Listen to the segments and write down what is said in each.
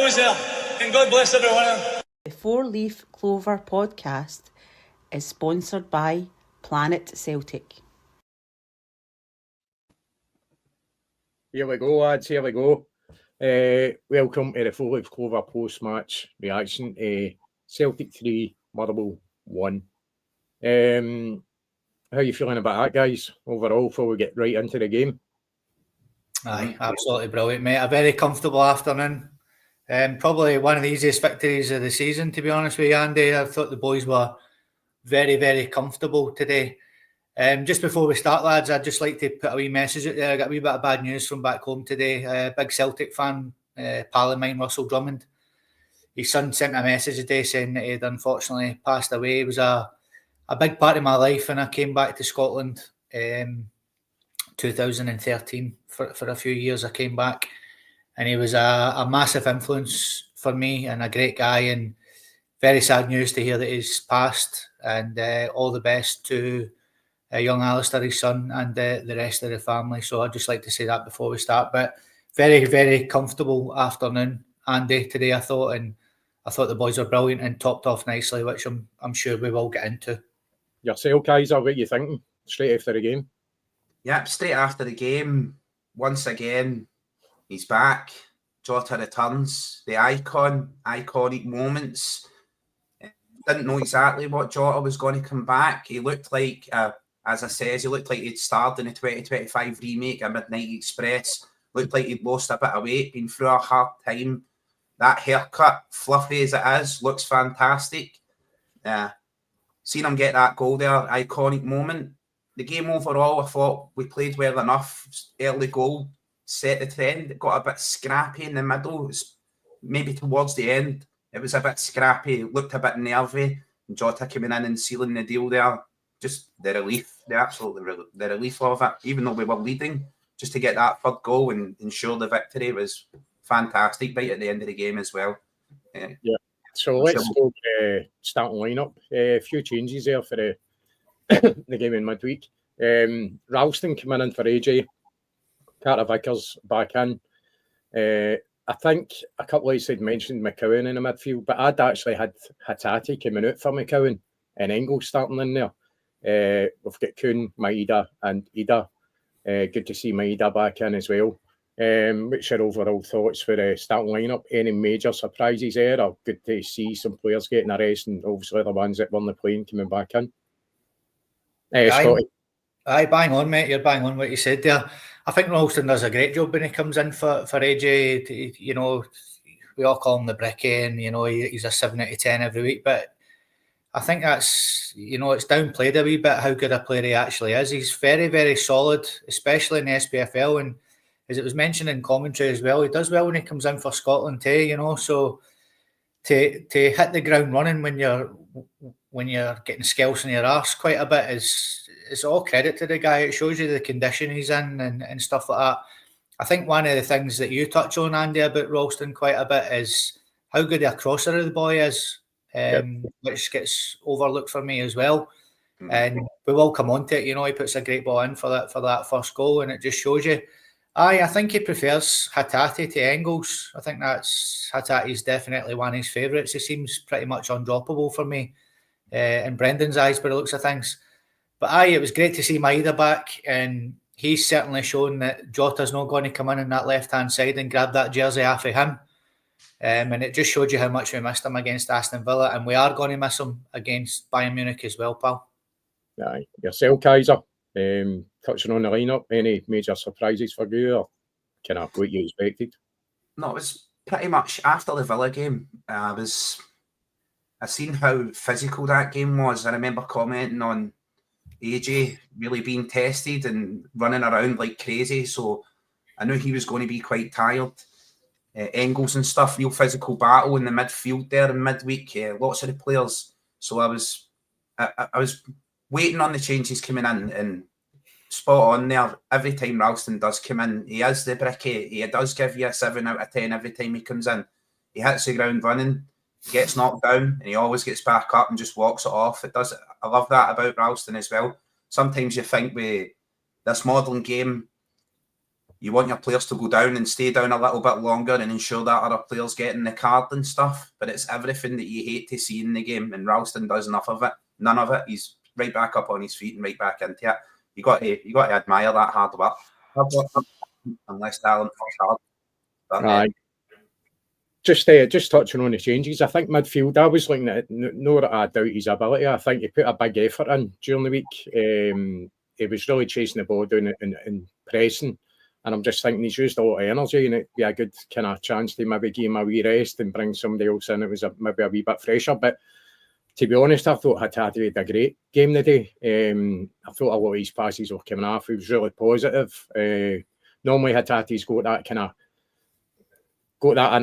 always there. And God bless everyone. The Four Leaf Clover podcast is sponsored by Planet Celtic. Here we go, lads. Here we go. Welcome to the Four Leaf Clover post-match reaction. Celtic 3, Motherwell 1. How are you feeling about that, guys, overall, before we get right into the game? Aye, absolutely brilliant, mate. A very comfortable afternoon. Probably one of the easiest victories of the season, to be honest with you, Andy. I thought the boys were very, very comfortable today. Just before we start, lads, I'd just like to put a wee message out there. I got a wee bit of bad news from back home today. Big Celtic fan, pal of mine, Russell Drummond. His son sent a message today saying that he'd unfortunately passed away. It was a big part of my life when I came back to Scotland. 2013 for a few years I came back, and he was a massive influence for me and a great guy, and very sad news to hear that he's passed, and all the best to young Alistair, his son, and the rest of the family. So I'd just like to say that before we start. But very, very comfortable afternoon, Andy, today, I thought, and I thought the boys were brilliant and topped off nicely, which I'm sure we will get into. Yourself, Kaiser, what are you thinking straight after the game? Yep, straight after the game, once again, he's back. Jota returns. The iconic moments. Didn't know exactly what Jota was going to come back. He looked like, as I says, he looked like he'd starred in the 2025 remake of Midnight Express. Looked like he'd lost a bit of weight, been through a hard time. That haircut, fluffy as it is, looks fantastic. Seen him get that goal there, iconic moment. The game overall, I thought we played well enough. Early goal set the trend. It got a bit scrappy in the middle. Maybe towards the end, it was a bit scrappy. It looked a bit nervy. And Jota coming in and sealing the deal there. Just the relief, the relief of it. Even though we were leading, just to get that third goal and ensure the victory was fantastic right at the end of the game as well. Yeah. So let's go starting lineup. A few changes there for the game in midweek. Ralston coming in for AJ. Carter Vickers back in. I think a couple of us had mentioned McCowan in the midfield, but I'd actually had Hatate coming out for McCowan and Engels starting in there. We've got Kuhn, Maeda and Ida. Good to see Maeda back in as well. What's your overall thoughts for the starting lineup? Any major surprises there? Or good to see some players getting a rest, and obviously the ones that weren't playing coming back in. Aye, bang on, mate. You're bang on what you said there. I think Ralston does a great job when he comes in for AJ. You know, we all call him the bricky, and you know he's a 7 out of 10 every week. But I think that's, you know, it's downplayed a wee bit how good a player he actually is. He's very, very solid, especially in the SPFL, and as it was mentioned in commentary as well, he does well when he comes in for Scotland too. You know, so to hit the ground running when you're getting scalps in your arse quite a bit is all credit to the guy. It shows you the condition he's in and stuff like that. I think one of the things that you touch on, Andy, about Ralston quite a bit is how good a crosser the boy is, which gets overlooked for me as well. And we will come on to it. You know, he puts a great ball in for that first goal, and it just shows you. I think he prefers Hatate to Engels. I think Hatate's definitely one of his favourites. He seems pretty much undroppable for me in Brendan's eyes by the looks of things. But it was great to see Maeda back, and he's certainly shown that Jota's not going to come in that left-hand side and grab that jersey off of him. And it just showed you how much we missed him against Aston Villa, and we are going to miss him against Bayern Munich as well, pal. Aye. Yourself, Kaiser, touching on the lineup, any major surprises for you, or kind of what you expected? No, it was pretty much after the Villa game. I seen how physical that game was. I remember commenting on AJ really being tested and running around like crazy, so I knew he was going to be quite tired. Engels and stuff, real physical battle in the midfield there in midweek. Lots of the players. So I was waiting on the changes coming in, and spot on there. Every time Ralston does come in, he is the bricky. He does give you a 7 out of 10 every time he comes in. He hits the ground running, gets knocked down, and he always gets back up and just walks it off. I love that about Ralston as well. Sometimes you think with this modern game, you want your players to go down and stay down a little bit longer and ensure that other players getting the card and stuff. But it's everything that you hate to see in the game, and Ralston does none of it. He's right back up on his feet and right back into it. You got to admire that hard work. Unless Alan fucks hard. But, Just touching on the changes, I think midfield, I was looking at it, no that I doubt his ability. I think he put a big effort in during the week. He was really chasing the ball down and pressing. And I'm just thinking he's used a lot of energy, and it'd be a good kind of chance to maybe give him a wee rest and bring somebody else in. It was maybe a wee bit fresher. But to be honest, I thought Hatate had a great game today. I thought a lot of his passes were coming off. He was really positive. Normally Hatate's got that in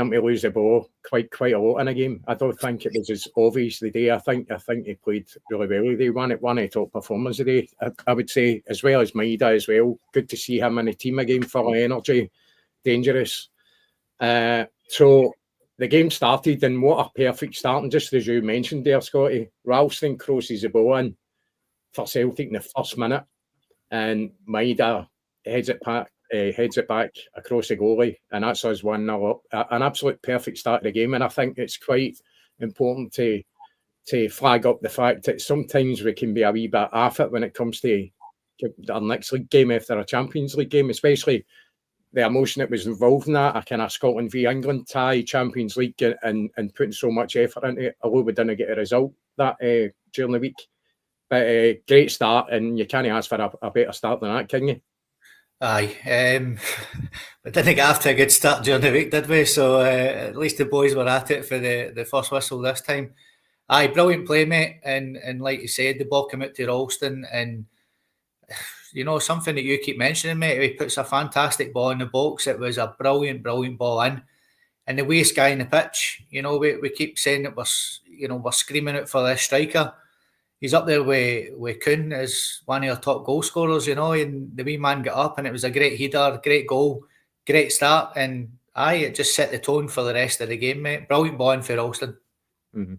him to lose the ball quite a lot in a game. I don't think it was as obvious today. I think he played really well today. One of the top performers today, I would say, as well as Maeda as well. Good to see him in the team again, full of energy, dangerous. So the game started, and what a perfect start. And just as you mentioned there, Scotty, Ralston crosses the ball in for Celtic in the first minute, and Maeda heads it back across the goalie, and that's us 1-0 up. An absolute perfect start of the game, and I think it's quite important to flag up the fact that sometimes we can be a wee bit off it when it comes to our next league game after a Champions League game, especially the emotion that was involved in that, a kind of Scotland v England tie, Champions League, and putting so much effort into it, although we didn't get a result that during the week. But great start, and you can't ask for a better start than that, can you? Aye, we didn't get off to a good start during the week, did we? So at least the boys were at it for the first whistle this time. Aye, brilliant play, mate. And like you said, the ball came out to Ralston, and you know, something that you keep mentioning, mate, he puts a fantastic ball in the box. It was a brilliant ball in. And the waste guy in the pitch, you know, we keep saying that we're screaming it for this striker. He's up there with Kuhn as one of our top goal scorers, you know, and the wee man got up, and it was a great header, great goal, great start, and it just set the tone for the rest of the game, mate. Brilliant ball in for Ralston. Mm-hmm.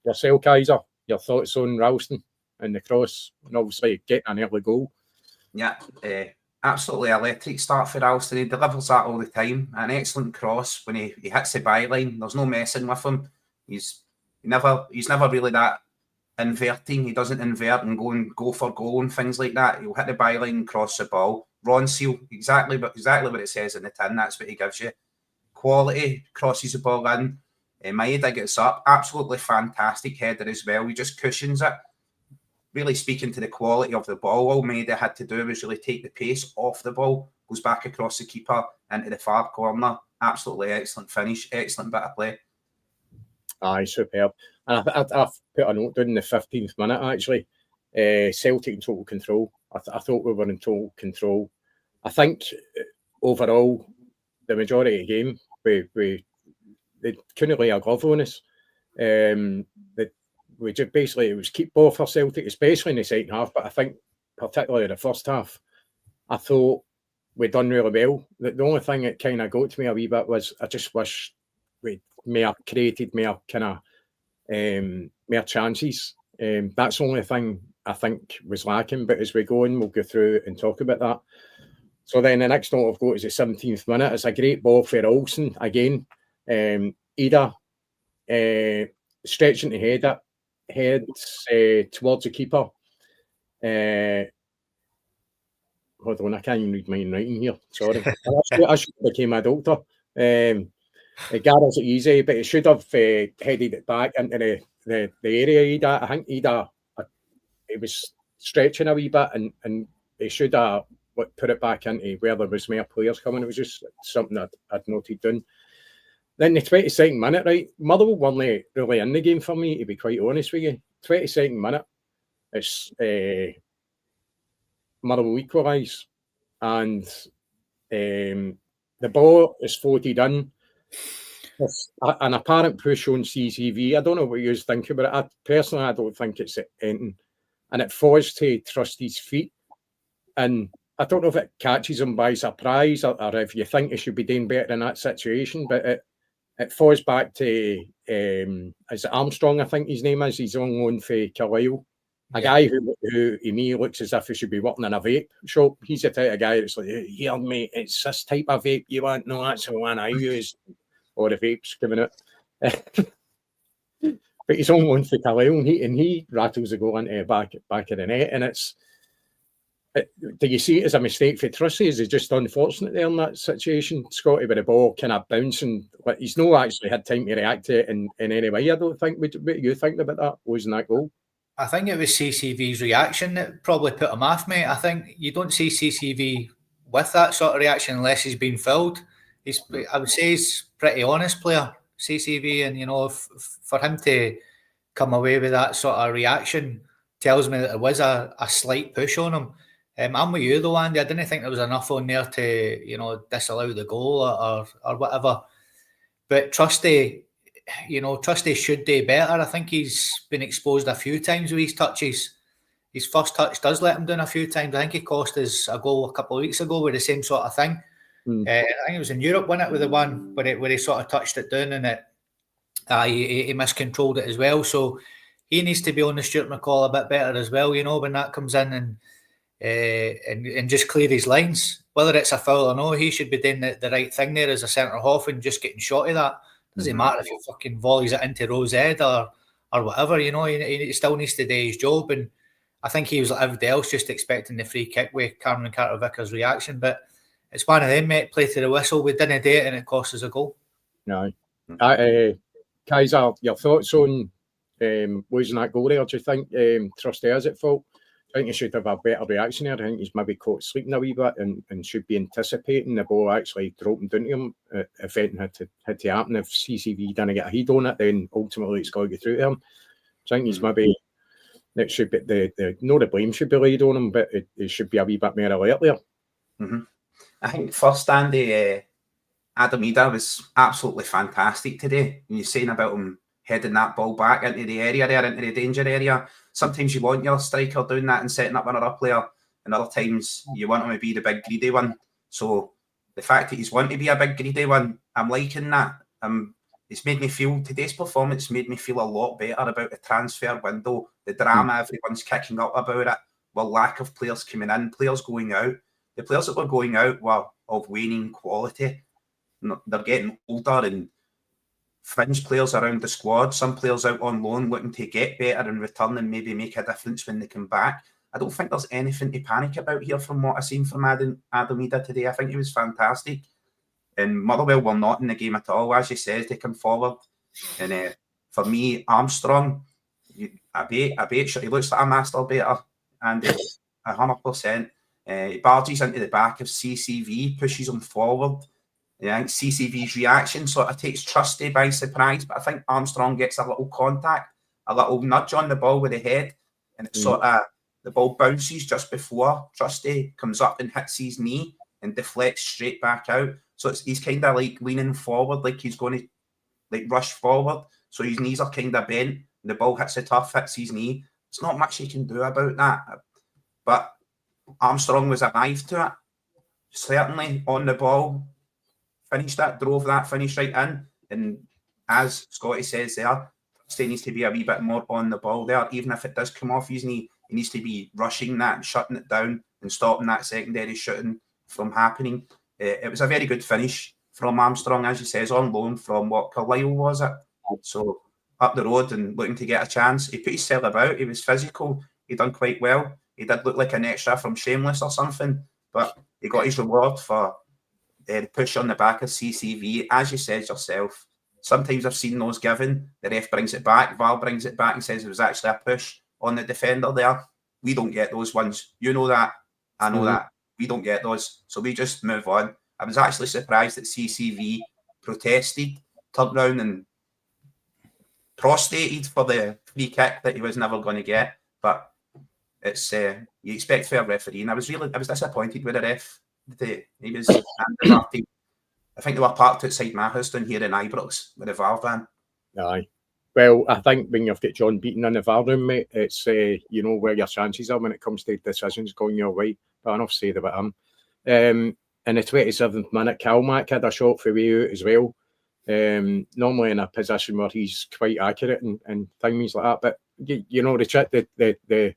Yourself, Kaiser, your thoughts on Ralston and the cross, and obviously getting an early goal? Yeah, absolutely electric start for Ralston. He delivers that all the time. An excellent cross when he hits the byline. There's no messing with him. He's never really that inverting. He doesn't invert and go for goal and things like that. He'll hit the byline and cross the ball. Ron seal, exactly what it says in the tin. That's what he gives you. Quality, crosses the ball in. Maeda gets up. Absolutely fantastic header as well. He just cushions it. Really speaking to the quality of the ball, all Maeda had to do was really take the pace off the ball, goes back across the keeper into the far corner. Absolutely excellent finish, excellent bit of play. Aye, superb. And I've put a note down in the 15th minute, actually. Celtic in total control. I thought we were in total control. I think overall, the majority of the game, they couldn't lay a glove on us. We just basically, it was keep ball for Celtic, especially in the second half, but I think particularly the first half, I thought we'd done really well. The only thing that kind of got to me a wee bit was I just wish we may have created more kind of more chances. That's the only thing I think was lacking, but as we go on, we'll go through and talk about that. So then the next note I've got is the 17th minute. It's a great ball for Olsen again. Ida stretching to heads towards the keeper. Hold on, I can't even read my writing here. Sorry. I should have became a doctor. It gathers it easy, but it should have headed it back into the area. Ida, I think Ida, it was stretching a wee bit, and it should have put it back into where there was more players coming. It was just something I'd noted down. Then the 22nd minute, right? Motherwell weren't really in the game for me, to be quite honest with you. 22nd minute, it's Motherwell equalise, and the ball is floated in. It's an apparent push on CCV. I don't know what you think about it. Personally, I don't think it's anything. And it falls to Trusty's feet. And I don't know if it catches him by surprise or if you think he should be doing better in that situation, but it falls back to is it Armstrong, I think his name is. He's on loan for Carlisle. A guy who to me looks as if he should be working in a vape shop. He's the type of guy that's like, here, mate, it's this type of vape you want. No, that's the one I use. Or the vape's coming out. But he's on one for Carlisle, and he rattles the goal into the back of the net. And do you see it as a mistake for Trusty? Is he just unfortunate there in that situation? Scotty with the ball kind of bouncing. But he's not actually had time to react to it in any way, I don't think. What do you think about that, losing that goal? I think it was CCV's reaction that probably put him off, mate. I think you don't see CCV with that sort of reaction unless he's been fouled. I would say he's a pretty honest player, CCV, and, you know, for him to come away with that sort of reaction tells me that there was a slight push on him. I'm with you though, Andy. I didn't think there was enough on there to, you know, disallow the goal or whatever. But Trusty should do better. I think he's been exposed a few times with his touches. His first touch does let him down a few times. I think he cost us a goal a couple of weeks ago with the same sort of thing. I think it was in Europe, wasn't it, with the one where he sort of touched it down and he miscontrolled it as well. So he needs to be on the Stuart McCall a bit better as well, you know, when that comes in and just clear his lines. Whether it's a foul or no, he should be doing the right thing there as a centre half and just getting shot of that. Doesn't matter if he fucking volleys it into Rose Head or whatever, you know, he still needs to do his job. And I think he was like everybody else, just expecting the free kick with Cameron Carter-Vickers' reaction. But it's one of them, mate, play to the whistle. We didn't do it and it cost us a goal. No. Kaiser, your thoughts on losing that goal there? Do you think Trusty is at fault? I think he should have a better reaction there. I think he's maybe caught sleeping a wee bit and should be anticipating the ball actually dropping down to him. If anything had to happen, if CCV didn't get a head on it, then ultimately it's got to go through to him. So I think he's maybe, it should be the blame should be laid on him, but it should be a wee bit more alert there. I think first, Andy, Adam Ida was absolutely fantastic today. When you're saying about him heading that ball back into the area there, into the danger area. Sometimes you want your striker doing that and setting up another player, and other times you want him to be the big greedy one. So the fact that he's wanting to be a big greedy one, I'm liking that. It's made me feel, today's performance made me feel a lot better about the transfer window, the drama everyone's kicking up about it, well, lack of players coming in, players going out. The players that were going out were of waning quality. They're getting older and fringe players around the squad, some players out on loan looking to get better and return and maybe make a difference when they come back. I don't think there's anything to panic about here from what I've seen from Adam Ida today. I think he was fantastic. And Motherwell were not in the game at all, as you said, they come forward. And for me, Armstrong, I bet he looks like a master better. And 100%. He barges into the back of CCV, pushes him forward. Yeah, I think CCV's reaction sort of takes Trusty by surprise, but I think Armstrong gets a little contact, a little nudge on the ball with the head, and it's sort of, the ball bounces just before Trusty comes up and hits his knee and deflects straight back out. So he's kind of like leaning forward, like he's going to like rush forward. So his knees are kind of bent, and the ball hits the turf, hits his knee. There's not much he can do about that. But Armstrong was alive to it, certainly on the ball. Finished that, drove that finish right in. And as Scotty says there, Trusty needs to be a wee bit more on the ball there. Even if it does come off his knee, he needs to be rushing that and shutting it down and stopping that secondary shooting from happening. It was a very good finish from Armstrong, as he says, on loan from Carlisle, was it? So up the road and looking to get a chance. He put himself about. He was physical. He done quite well. He did look like an extra from Shameless or something, but he got his reward for the push on the back of CCV. As you said yourself, sometimes I've seen those given. The ref brings it back, VAR brings it back and says it was actually a push on the defender there. We don't get those ones. You know that. I know that. We don't get those. So we just move on. I was actually surprised that CCV protested, turned around and prostrated for the free kick that he was never going to get. But it's you expect fair refereeing. I was disappointed with the ref. He was I think they were parked outside my house down here in Ibrox with a VAR van. Aye. Well, I think when you've got John Beaton in the VAR room, mate, it's you know where your chances are when it comes to decisions going your way. But enough said about him. In the 27th minute, Calmack had a shot for way out as well. Normally in a position where he's quite accurate and things like that. But you know, the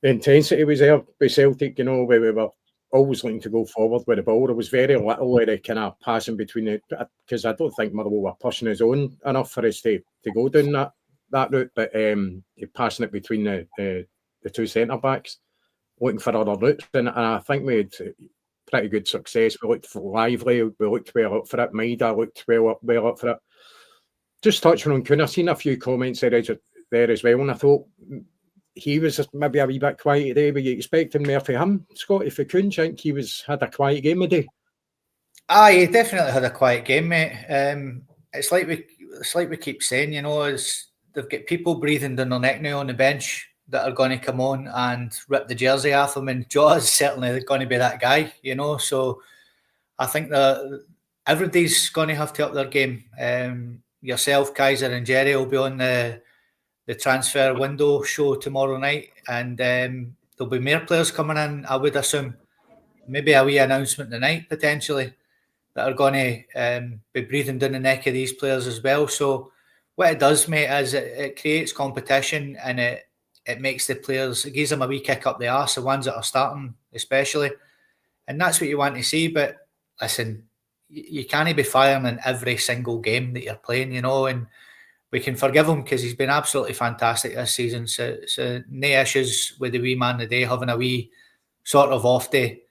intensity was there with Celtic, you know, where we were always looking to go forward with the ball. There was very little of the kind of passing between it, because I don't think Motherwell were pushing his own enough for us to go down that route, but passing it between the two centre-backs, looking for other routes, and I think we had pretty good success. We looked lively, we looked well up for it. Maida looked well up for it. Just touching on Kuhn, I've seen a few comments there as well, and I thought he was maybe a wee bit quiet today. Were you expecting more for him, Scotty, for Kuhn? Do you think he had a quiet game today? Aye, he definitely had a quiet game, mate. It's like we keep saying, you know, they've got people breathing down their neck now on the bench that are going to come on and rip the jersey off them, and Jota's certainly going to be that guy, you know. So I think that everybody's going to have to up their game. Yourself, Kaiser, and Jerry will be on the transfer window show tomorrow night, and there'll be more players coming in, I would assume. Maybe a wee announcement tonight, potentially, that are going to be breathing down the neck of these players as well. So what it does, mate, is it creates competition, and it makes the players, it gives them a wee kick up the arse, the ones that are starting especially. And that's what you want to see. But listen, you can't be firing in every single game that you're playing, you know, and we can forgive him because he's been absolutely fantastic this season. So no issues with the wee man today having a wee sort of off day.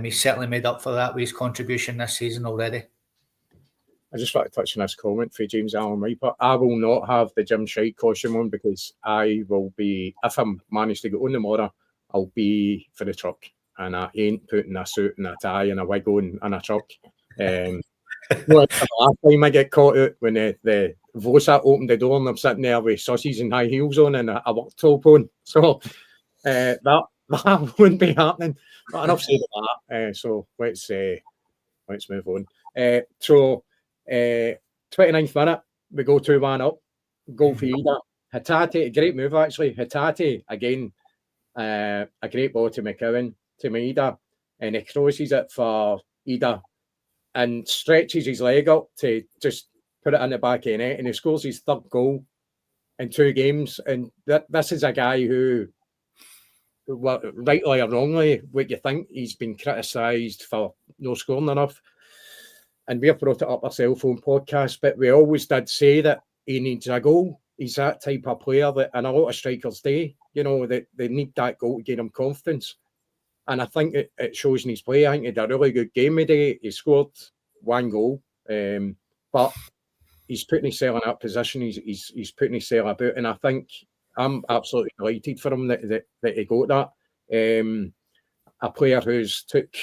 He's certainly made up for that with his contribution this season already. I just want to touch on this comment for James Allen Riper. I will not have the Jim Shite costume on, because I will be, if I manage to get on tomorrow, I'll be for the truck, and I ain't putting a suit and a tie and a wig on in a truck. The last time I get caught out when the Vosa opened the door and I'm sitting there with sausages and high heels on and a work top on. So that wouldn't be happening. But enough said of that. So let's move on. 29th minute, we go 2-1 up. Goal for Ida. Hatate, a great move actually. Hatate, again, a great ball to McCowan, to Maida, and he crosses it for Ida and stretches his leg up to just put it in the back of the net, and he scores his third goal in 2 games. And this is a guy who, well, rightly or wrongly, what you think, he's been criticised for no scoring enough. And we've brought it up our cell phone podcast, but we always did say that he needs a goal. He's that type of player that, and a lot of strikers do, you know, that they need that goal to give him confidence. And I think it shows in his play. I think he had a really good game today. He scored 1 goal, but he's putting himself in that position. He's putting himself about, and I think I'm absolutely delighted for him that he got that. A player who's took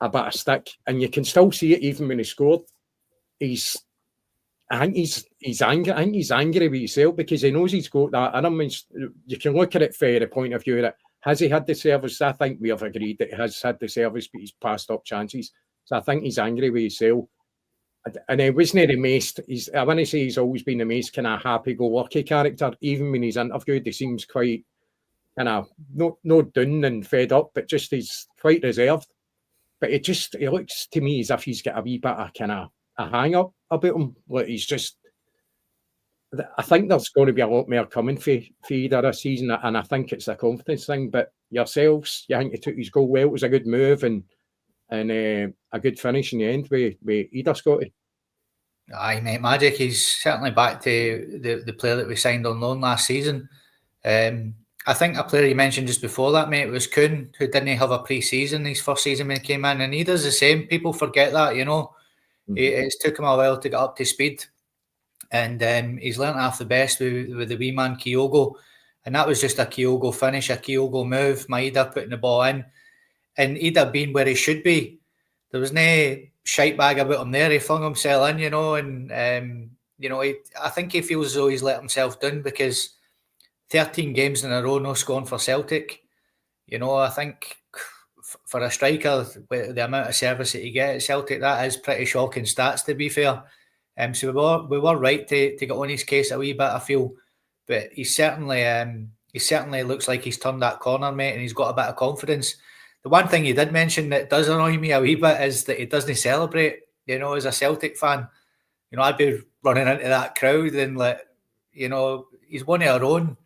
a bit of stick, and you can still see it even when he scored. I think he's angry. I think he's angry with himself because he knows he's got that in him. You can look at it from the point of view that, has he had the service? I think we have agreed that he has had the service, but he's passed up chances. So I think he's angry with himself. And he wasn't the most, I want to say he's always been the most kind of happy-go-lucky character. Even when he's interviewed, he seems quite kind of, not done and fed up, but just he's quite reserved. But he looks to me as if he's got a wee bit of kind of a hang-up about him. Like he's just, I think there's going to be a lot more coming for Ida this season, and I think it's a confidence thing. But yourselves, you think he took his goal well? It was a good move and a good finish in the end with Ida, Scotty. Aye, mate, magic. He's certainly back to the player that we signed on loan last season. I think a player you mentioned just before that, mate, was Kuhn, who didn't have a pre-season his first season when he came in, and he does the same. People forget that, you know. Mm-hmm. It's took him a while to get up to speed, and he's learnt half the best with the wee man Kyogo, and that was just a Kyogo finish, a Kyogo move, Maida putting the ball in, and Ida being where he should be. There was no shite bag about him there. He flung himself in, you know, and you know, I think he feels as though he's let himself down because 13 games in a row no scoring for Celtic. You know, I think for a striker, with the amount of service that you get at Celtic, that is pretty shocking stats, to be fair. So we were right to get on his case a wee bit, I feel. But he certainly looks like he's turned that corner, mate, and he's got a bit of confidence. The one thing you did mention that does annoy me a wee bit is that he doesn't celebrate. You know, as a Celtic fan, you know, I'd be running into that crowd and, like, you know, he's one of our own.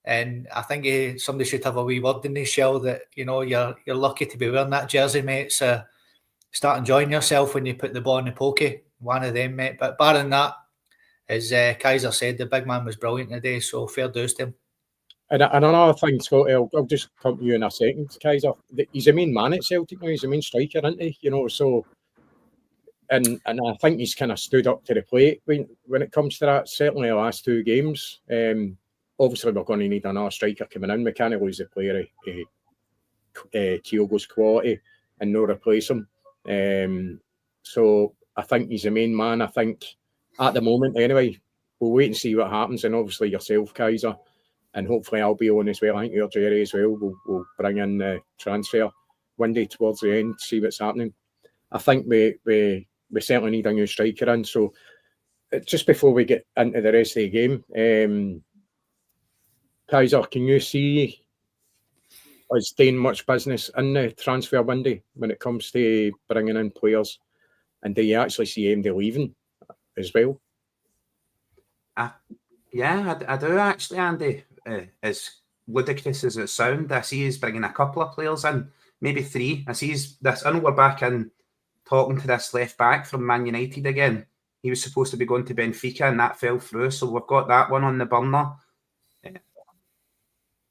And I think somebody should have a wee word in his shell that, you know, you're lucky to be wearing that jersey, mate. So start enjoying yourself when you put the ball in the pokey. One of them, mate. But barring that, as Kaiser said, the big man was brilliant today. So fair dues to him. And another thing, Scott, I'll just come to you in a second, Kaiser. He's a main man at Celtic now. He's a main striker, isn't he? You know, so and I think he's kind of stood up to the plate when it comes to that. Certainly the last 2 games. Obviously, we're going to need another striker coming in. We can't lose a player of Kyogo's quality and no replace him. So I think he's the main man. I think at the moment, anyway, we'll wait and see what happens. And obviously yourself, Kaiser, and hopefully I'll be on as well. I think you're Jerry as well. We'll bring in the transfer window towards the end, see what's happening. I think we certainly need a new striker in. So just before we get into the rest of the game, Kaiser, can you see us doing much business in the transfer window when it comes to bringing in players? And do you actually see MD leaving as well? Yeah, I do actually, Andy. As ludicrous as it sounds, I see he's bringing a couple of players in, maybe 3. I see this. I know we're back in talking to this left back from Man United again. He was supposed to be going to Benfica and that fell through, so we've got that one on the burner.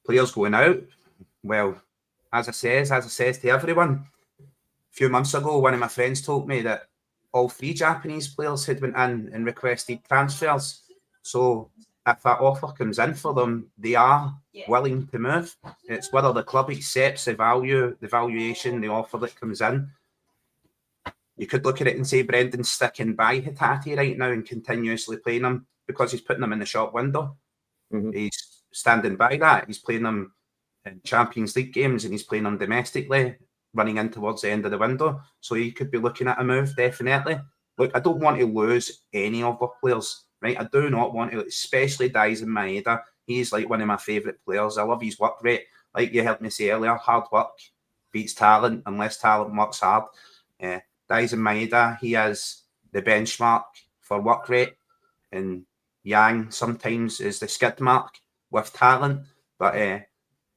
Players going out. Well, as I says to everyone, a few months ago, one of my friends told me that all 3 Japanese players had went in and requested transfers. So if that offer comes in for them, they are willing to move. It's whether the club accepts the valuation, the offer that comes in. You could look at it and say Brendan's sticking by Hatate right now and continuously playing him because he's putting them in the shop window. Mm-hmm. He's standing by that. He's playing them in Champions League games and he's playing them domestically, running in towards the end of the window. So he could be looking at a move, definitely. Look, I don't want to lose any of our players, right? I do not want to, especially Daisen Maeda. He's like one of my favourite players. I love his work rate. Like you heard me say earlier, hard work beats talent unless talent works hard. Daisen Maeda, he is the benchmark for work rate, and Yang sometimes is the skid mark with talent. But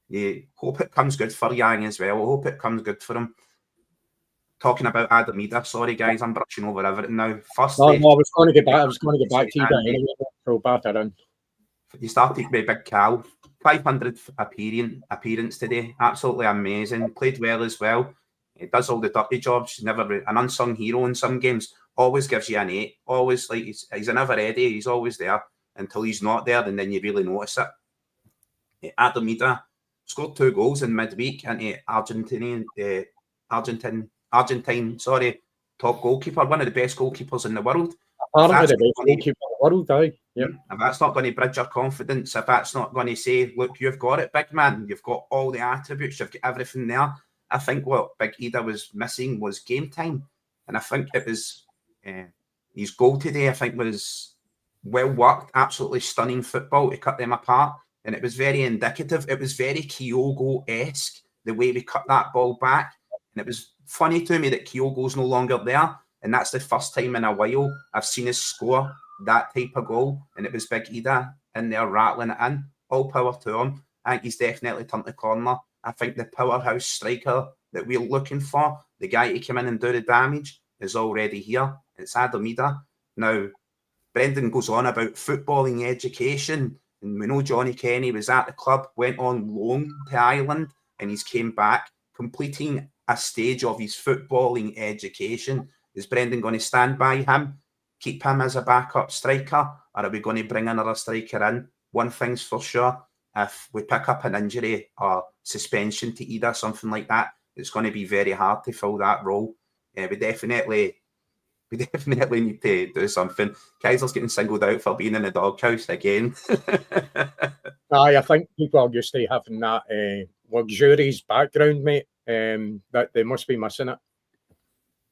you hope it comes good for Yang as well. I hope it comes good for him. Talking about Adamida, sorry guys, I'm brushing over everything now. Firstly, no, I was going to get back to you, anyway, so batter in. You started with Big Cal, 500 appearance today, absolutely amazing. Played well as well. He does all the dirty jobs. Never an unsung hero in some games. Always gives you an 8. Always like he's never ready. He's always there until he's not there, and then you really notice it. Adamida scored 2 goals in midweek into Argentine, top goalkeeper, one of the best goalkeepers in the world. If that's not going to bridge your confidence, if that's not going to say, look, you've got it, big man, you've got all the attributes, you've got everything there. I think what Big Ida was missing was game time. And I think it was his goal today, I think, was well worked, absolutely stunning football to cut them apart. And it was very indicative. It was very Kyogo-esque, the way we cut that ball back. And it was funny to me that Kyogo's no longer there. And that's the first time in a while I've seen us score that type of goal. And it was Big Ida in there rattling it in. All power to him. I think he's definitely turned the corner. I think the powerhouse striker that we're looking for, the guy to come in and do the damage, is already here. It's Adamida. Now, Brendan goes on about footballing education. And we know Johnny Kenny was at the club, went on loan to Ireland, and he's came back, completing a stage of his footballing education. Is Brendan going to stand by him, keep him as a backup striker, or are we going to bring another striker in? One thing's for sure, if we pick up an injury or suspension to either, something like that, it's going to be very hard to fill that role. We definitely need to do something. Kaiser's getting singled out for being in the doghouse again. I think people are used to having that luxurious background, mate. That they must be missing it.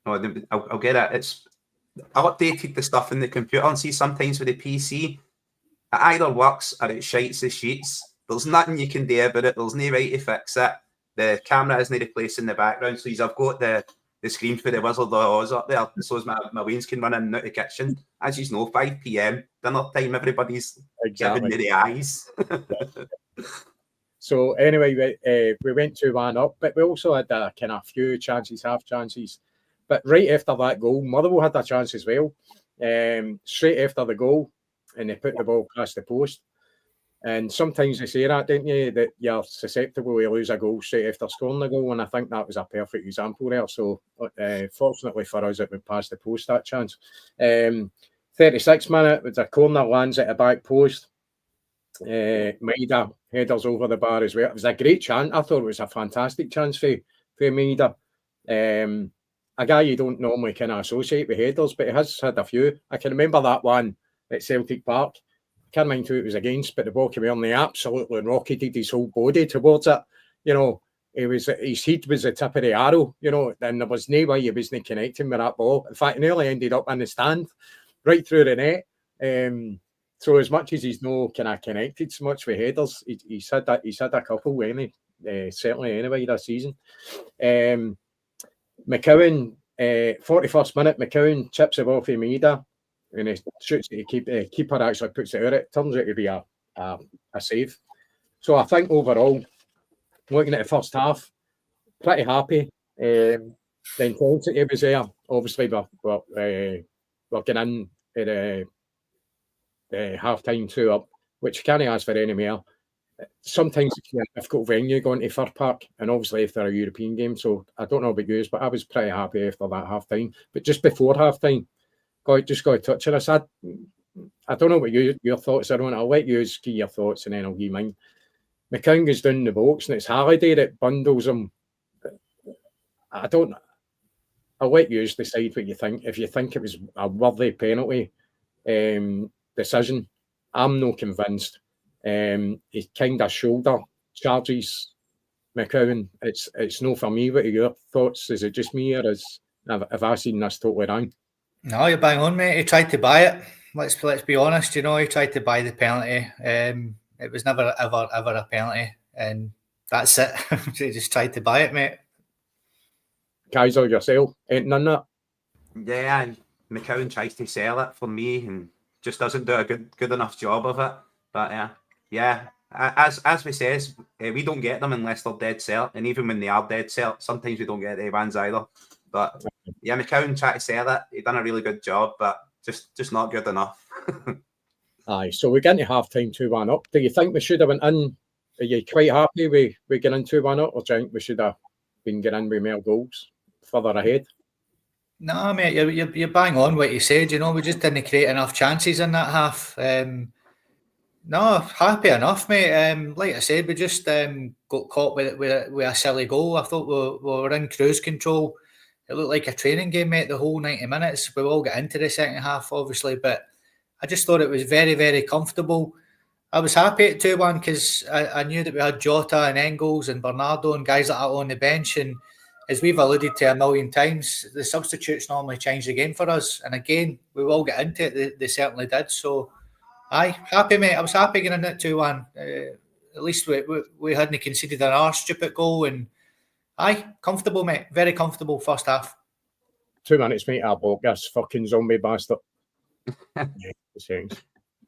No, I'll get it. I updated the stuff in the computer and see sometimes with the PC, it either works or it shites the sheets. There's nothing you can do about it. There's no way to fix it. The camera isn't replacing the background. So I've got the the screen for the Wizard of Oz up there, so as my wains can run in and out the kitchen. As you know, 5 p.m, dinner time, everybody's giving me the eyes. So anyway, we went 2-1 up, but we also had a kind of few chances, half chances. But right after that goal, Motherwell had a chance as well. Straight after the goal, and they put the ball past the post. And sometimes they say that, don't you, that you're susceptible to lose a goal straight after scoring the goal, and I think that was a perfect example there. So fortunately for us, it went past the post, that chance. 36th minute, with a corner lands at the back post. Maida headers over the bar as well. It was a great chance. I thought it was a fantastic chance for Maida. A guy you don't normally kind of associate with headers, but he has had a few. I can remember that one at Celtic Park. I can't mind who it was against, but the ball came on, and he absolutely rocketed his whole body towards it. You know, his head was the tip of the arrow, you know, and there was no way he wasn't connecting with that ball. In fact, he nearly ended up in the stand, right through the net. So as much as he's no kind of connected so much with headers, he's had a couple certainly anyway this season. McCowan, 41st minute, McCowan chips the ball for Maida, and he shoots it. The keeper actually puts it out. It turns out to be a save. So I think overall, looking at the first half, pretty happy. The intensity was there. Obviously, we're getting in at half time 2-up, which you can't ask for any more. Sometimes it's a difficult venue going to Fir Park, and obviously if they're a European game, so I don't know about you, but I was pretty happy after that half time. But just before half time, just got a touch on us. I don't know what your thoughts are on it. I'll let you give your thoughts and then I'll give mine. McCown goes down the box and it's Halliday that bundles him. I'll let you decide what you think. If you think it was a worthy penalty decision, I'm not convinced. He kind of shoulder charges McCowan. It's no for me. What are your thoughts? Is it just me, or have I seen this totally wrong? No, you're bang on, mate. He tried to buy it. Let's be honest. You know, he tried to buy the penalty. It was never ever a penalty, and that's it. He just tried to buy it, mate. Kaiser, yourself, ain't none of that. Yeah, and McCowan tries to sell it for me and just doesn't do a good enough job of it. But yeah. As we says, we don't get them unless they're dead set, and even when they are dead set, sometimes we don't get the ones either. But yeah, McCowan tried to sell it. He done a really good job, but just not good enough. Aye, so we get into half time 2-1 up. Do you think we should have went in? Are you quite happy we get in 2-1 up, or do you think we should have been getting in with more goals further ahead? No, mate, you're bang on what you said. You know, we just didn't create enough chances in that half. No, happy enough, mate. Like I said, we just got caught with a silly goal. I thought we were in cruise control. It looked like a training game, mate, the whole 90 minutes. We all got into the second half, obviously, but I just thought it was very, very comfortable. I was happy at 2-1 because I knew that we had Jota and Engels and Bernardo and guys like that on the bench. And as we've alluded to a million times, the substitutes normally change the game for us. And again, we all get into it. They certainly did. So, aye, happy, mate. I was happy getting in at 2-1. At least we hadn't conceded our stupid goal. And aye, comfortable, mate. Very comfortable first half. 2 minutes, mate. I'll block this fucking zombie bastard.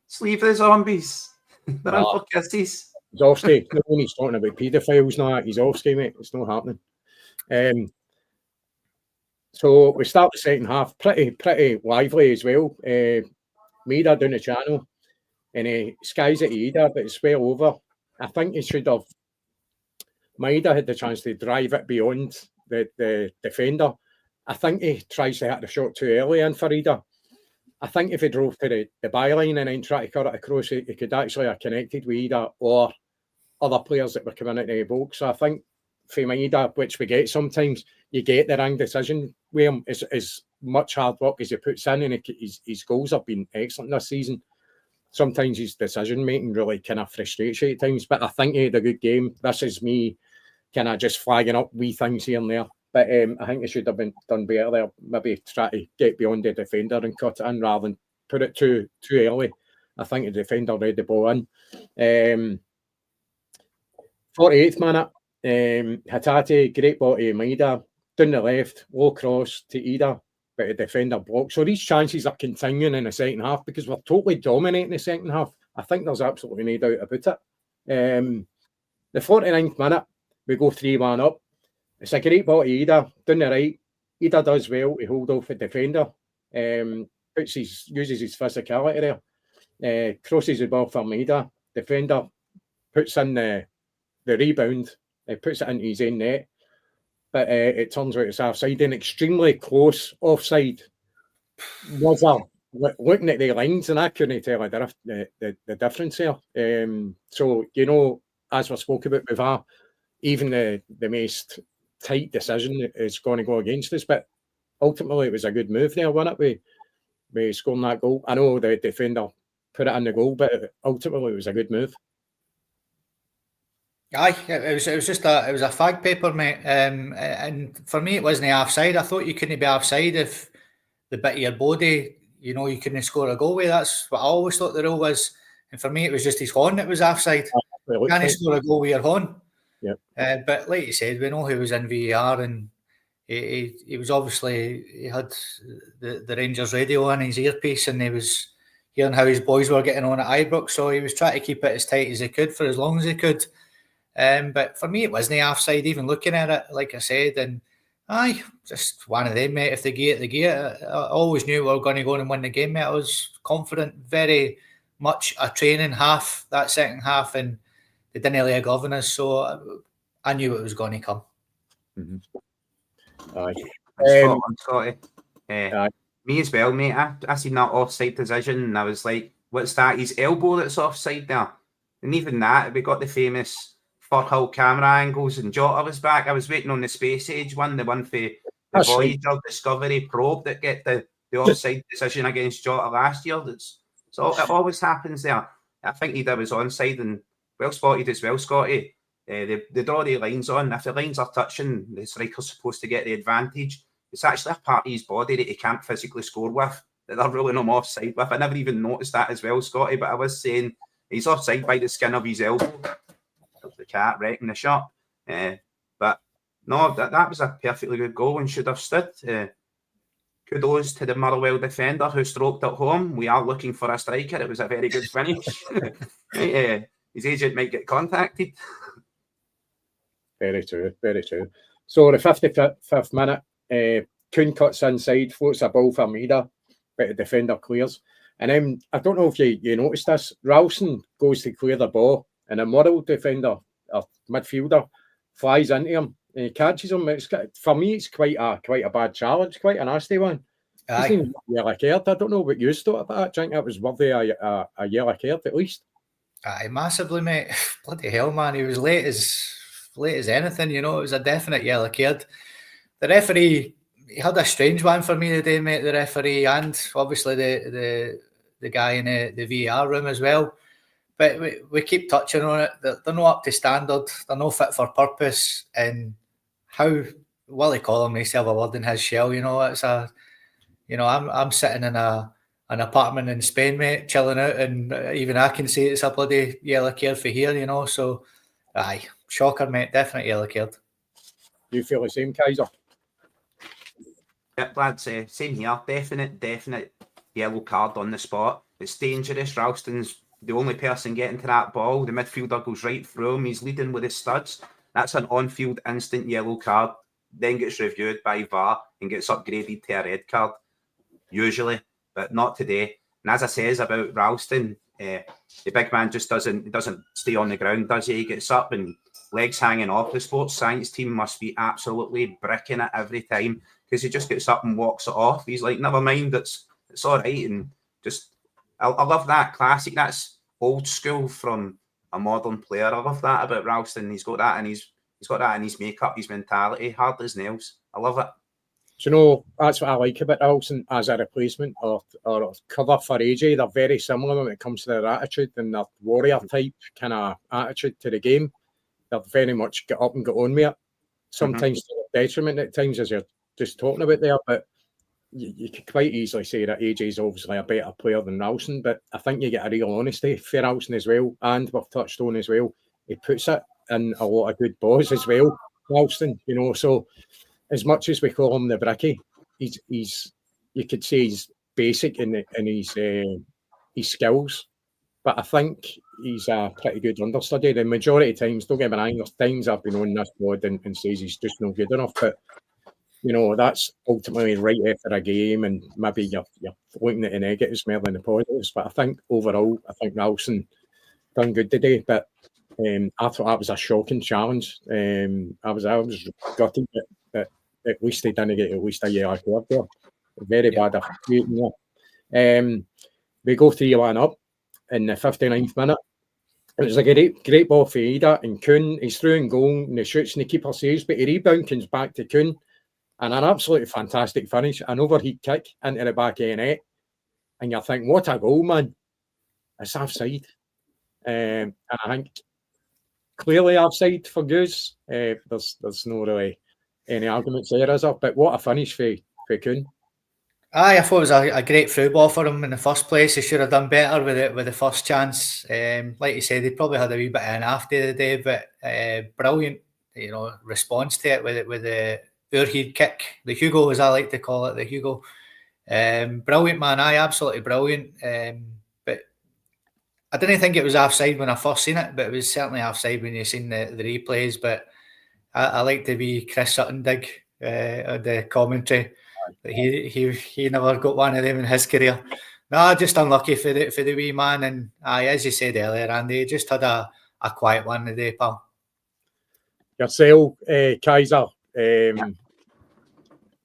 Sleeve the zombies. They're in for kisses. He's off ski. No one he's talking about paedophiles now. He's off ski, mate. It's not happening. So we start the second half pretty lively as well. Maida down the channel, and he skies at Ida, but it's well over. I think he should have. Maida had the chance to drive it beyond the defender. I think he tries to hit the shot too early in for Ida. I think if he drove to the byline and then tried to cut it across, he could actually have connected with Ida or other players that were coming into the box. So I think for Maida, which we get sometimes, you get the wrong decision with him. As much hard work as he puts in, and his goals have been excellent this season. Sometimes his decision making really kind of frustrates you at times, but I think he had a good game. This is me kind of just flagging up wee things here and there. But I think it should have been done better there. Maybe try to get beyond the defender and cut it in rather than put it too early. I think the defender read the ball in. 48th minute, Hatate, great ball to Maida, down the left, low cross to Ida, but a defender block. So these chances are continuing in the second half because we're totally dominating the second half. I think there's absolutely no doubt about it. The 49th minute, we go 3-1 up. It's a great ball to Ida, down the right. Ida does well to hold off the defender. Uses his physicality there. Crosses the ball from Ida. Defender puts in the rebound. Puts it into his own net. But it turns out it's offside, and extremely close offside. Was looking at the lines, and I couldn't tell the difference there. So, you know, as we spoke about before, even the most tight decision is going to go against us. But ultimately, it was a good move there, wasn't it? We scoring that goal. I know the defender put it in the goal, but ultimately, it was a good move. Aye, it was just a fag paper, mate. And for me, it wasn't offside. I thought you couldn't be offside if the bit of your body, you know, you couldn't score a goal with. That's what I always thought the rule was. And for me, it was just his horn that was offside. You can't score a goal with your horn. Yep. But like you said, we know he was in VAR, and he was obviously, he had the Rangers radio on his earpiece, and he was hearing how his boys were getting on at Ibrox. So he was trying to keep it as tight as he could for as long as he could. But for me, it wasn't offside, even looking at it, like I said. And aye, just one of them, mate. If they get it, they get it. I always knew we were going to go and win the game, mate. I was confident, very much a training half, that second half, and they didn't lay a glove on us, so I knew it was going to come. Mm-hmm. Aye. Scotty. Me as well, mate. I seen that offside decision, and I was like, what's that? His elbow that's offside there. And even that, we got the famous Firhill camera angles, and Jota was back. I was waiting on the Space Age one, the one for the Voyager Discovery probe that get the offside decision against Jota last year. So it always happens there. I think Ida was onside, and well spotted as well, Scotty. They draw the lines on. If the lines are touching, the striker's supposed to get the advantage. It's actually a part of his body that he can't physically score with, that they're ruling him offside with. I never even noticed that as well, Scotty, but I was saying he's offside by the skin of his elbow. The cat wrecking the shot. But no, that was a perfectly good goal and should have stood. Kudos to the Motherwell defender who stroked it home. We are looking for a striker. It was a very good finish. His agent might get contacted. Very true, very true. So the 55th minute, Kuhn cuts inside, floats a ball for Mida, but the defender clears. And then, I don't know if you noticed this, Ralston goes to clear the ball, and a Motherwell defender, or midfielder, flies into him, and he catches him. For me, it's quite a bad challenge, quite a nasty one. Yellow card. I don't know what you thought about that. I think that was worthy a yellow card at least. Aye, massively, mate. Bloody hell, man. He was late as anything, you know. It was a definite yellow card. The referee, he had a strange one for me today, mate, the referee, and obviously the guy in the VAR room as well. But we keep touching on it. They're not up to standard. They're not fit for purpose. And how will they call him? They still have a word in his shell, you know. It's I'm sitting in an apartment in Spain, mate, chilling out, and even I can see it's a bloody yellow card for here, you know. So, aye, shocker, mate. Definite yellow card. You feel the same, Kaiser? Yep, lads, same here. Definite yellow card on the spot. It's dangerous. Ralston's the only person getting to that ball. The midfielder goes right through him. He's leading with his studs. That's an on-field instant yellow card. Then gets reviewed by VAR and gets upgraded to a red card, usually, but not today. And as I says about Ralston, the big man just doesn't stay on the ground, does he? He gets up and legs hanging off. The sports science team must be absolutely bricking it every time because he just gets up and walks it off. He's like, never mind, it's all right. And just, I love that classic. That's old school from a modern player. I love that about Ralston. He's got that in his makeup, his mentality, hard as nails. I love it. Do you know, that's what I like about Ralston as a replacement or cover for AJ. They're very similar when it comes to their attitude and their warrior type kind of attitude to the game. They're very much get up and get on with it. Sometimes to their detriment at times, as you're just talking about there, but you could quite easily say that AJ's obviously a better player than Ralston, but I think you get a real honesty for Ralston as well, and we've touched on as well. He puts it in a lot of good balls as well, Ralston, you know, so as much as we call him the Bricky, he's you could say he's basic in his skills, but I think he's a pretty good understudy. The majority of times, don't get me wrong, there's times I've been on this pod and says he's just not good enough, but you know, that's ultimately right after a game, and maybe you're looking at the negatives more than the positives. But I think overall, I think Ralston done good today. But I thought that was a shocking challenge. I was gutted that at least they didn't get at least a yellow card there. Very bad officiating there. We go 3-1 up in the 59th minute. It was a great ball for Ida, and Kuhn, he's through and goal, and he shoots and the keeper saves, but he rebound comes back to Kuhn. And an absolutely fantastic finish, an overheat kick into the back of the net. And you're thinking, what a goal, man. It's offside. And I think clearly offside for Goose. There's no really any arguments there, is there? But what a finish for Kuhn. Aye, I thought it was a great through ball for him in the first place. He should have done better with the first chance. Like you said, he probably had a wee bit in after the day, but brilliant, you know, response to it with the overhead kick, the Hugo, as I like to call it, the Hugo. Brilliant, man. Aye, absolutely brilliant. But I didn't think it was offside when I first seen it, but it was certainly offside when you seen the replays. But I like to be Chris Sutton dig on the commentary. But he never got one of them in his career. No, just unlucky for the wee man. And aye, as you said earlier, Andy, just had a quiet one today, pal. Yourself, Kaiser.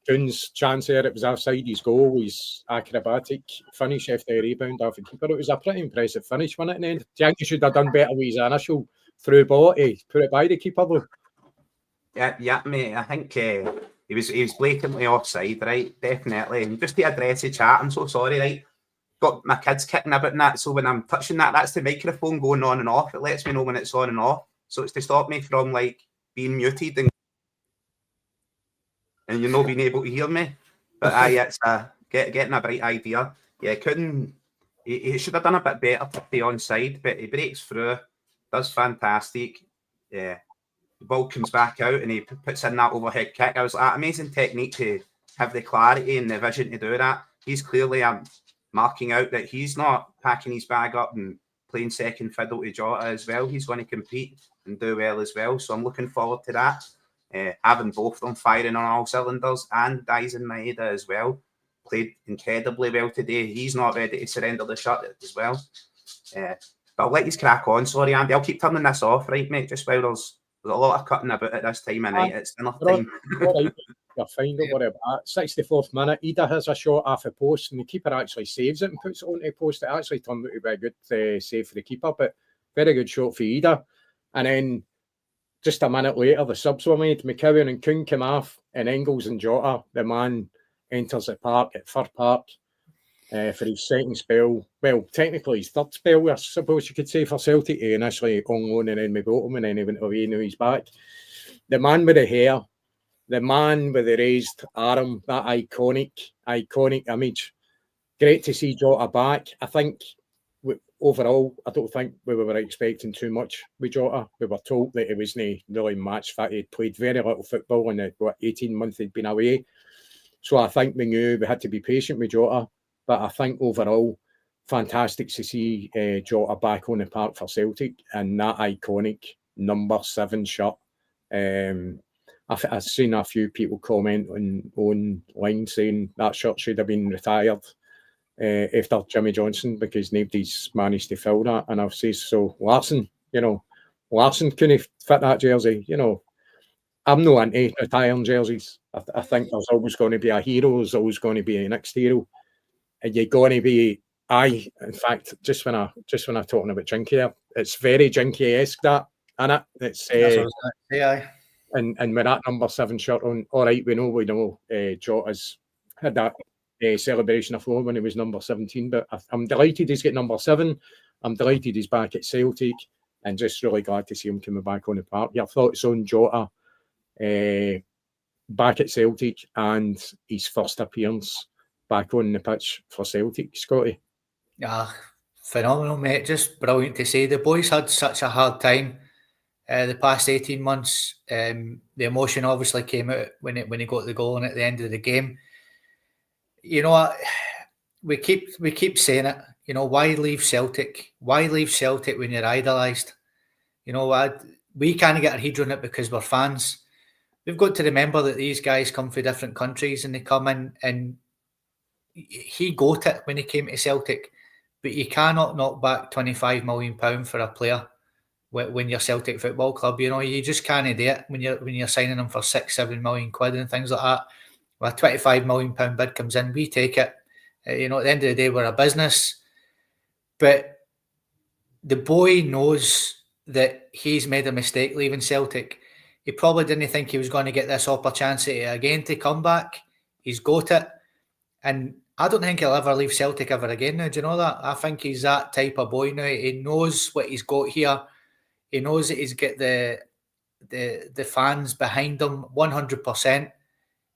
Kuhn's chance there, it was offside his goal, his acrobatic finish after the rebound off the keeper. It was a pretty impressive finish, wasn't it, in the end? Do you think he should have done better with his initial through ball to put it by the keeper, though? Yeah, mate. I think he was blatantly offside, right? Definitely. And just to address the chat, I'm so sorry, right? Got my kids kicking about in that, so when I'm touching that, that's the microphone going on and off. It lets me know when it's on and off. So it's to stop me from like being muted and you're not being able to hear me. But it's getting a bright idea. Yeah, he should have done a bit better to be onside, but he breaks through, does fantastic. Yeah, the ball comes back out and he puts in that overhead kick. I was like, amazing technique to have the clarity and the vision to do that. He's clearly marking out that he's not packing his bag up and playing second fiddle to Jota as well. He's going to compete and do well as well. So I'm looking forward to that. Having both of them firing on all cylinders, and Daisen Maeda as well. Played incredibly well today. He's not ready to surrender the shot as well. But I'll let you crack on. Sorry, Andy. I'll keep turning this off, right, mate? Just while there's a lot of cutting about at this time of night. It's enough time. Right. You're fine, don't worry about that. 64th minute, Ida has a shot off a post, and the keeper actually saves it and puts it onto the post. It actually turned out to be a good save for the keeper, but very good shot for Ida. And then just a minute later, the subs were made. McCowan and Kuhn came off, and Engels and Jota, the man, enters the park at Fir Park for his second spell. Well, technically his third spell, I suppose you could say, for Celtic. He initially on loan and then we got him, and then he went away, now he's back. The man with the hair, the man with the raised arm, that iconic image. Great to see Jota back. I think overall, I don't think we were expecting too much with Jota. We were told that he wasn't really match fit. He'd played very little football in the 18 months he'd been away. So I think we knew we had to be patient with Jota. But I think overall, fantastic to see Jota back on the park for Celtic, and that iconic number 7 shirt. I've seen a few people comment online saying that shirt should have been retired after Jimmy Johnson, because nobody's managed to fill that. And I've said so. Larson couldn't fit that jersey. I'm no anti retiring jerseys. I think there's always going to be a hero. There's always going to be a next hero, and you're going to be. In fact, just when I'm talking about Jinky, it's very Jinky-esque that, innit? It's and with that number 7 shirt on, all right, we know Jota's had that celebration of floor when he was number 17, but I'm delighted he's got number 7. I'm delighted he's back at Celtic, and just really glad to see him coming back on the park. Your thoughts on Jota back at Celtic and his first appearance back on the pitch for Celtic, Scotty? Yeah, phenomenal, mate. Just brilliant to see. The boys had such a hard time the past 18 months. The emotion obviously came out when he got the goal and at the end of the game. You know, we keep saying it. You know, why leave Celtic? Why leave Celtic when you're idolised? You know, we can't get our head around it because we're fans. We've got to remember that these guys come from different countries and they come in, and he got it when he came to Celtic, but you cannot knock back £25 million for a player when you're Celtic Football Club. You know, you just can't do it when you're signing them for £6-7 million and things like that. When a £25 million bid comes in, we take it. You know, at the end of the day, we're a business, but the boy knows that he's made a mistake leaving Celtic. He probably didn't think he was going to get this opportunity again to come back. He's got it. And I don't think he'll ever leave Celtic ever again now. Do you know that? I think he's that type of boy now. He knows what he's got here. He knows that he's got the fans behind him 100%.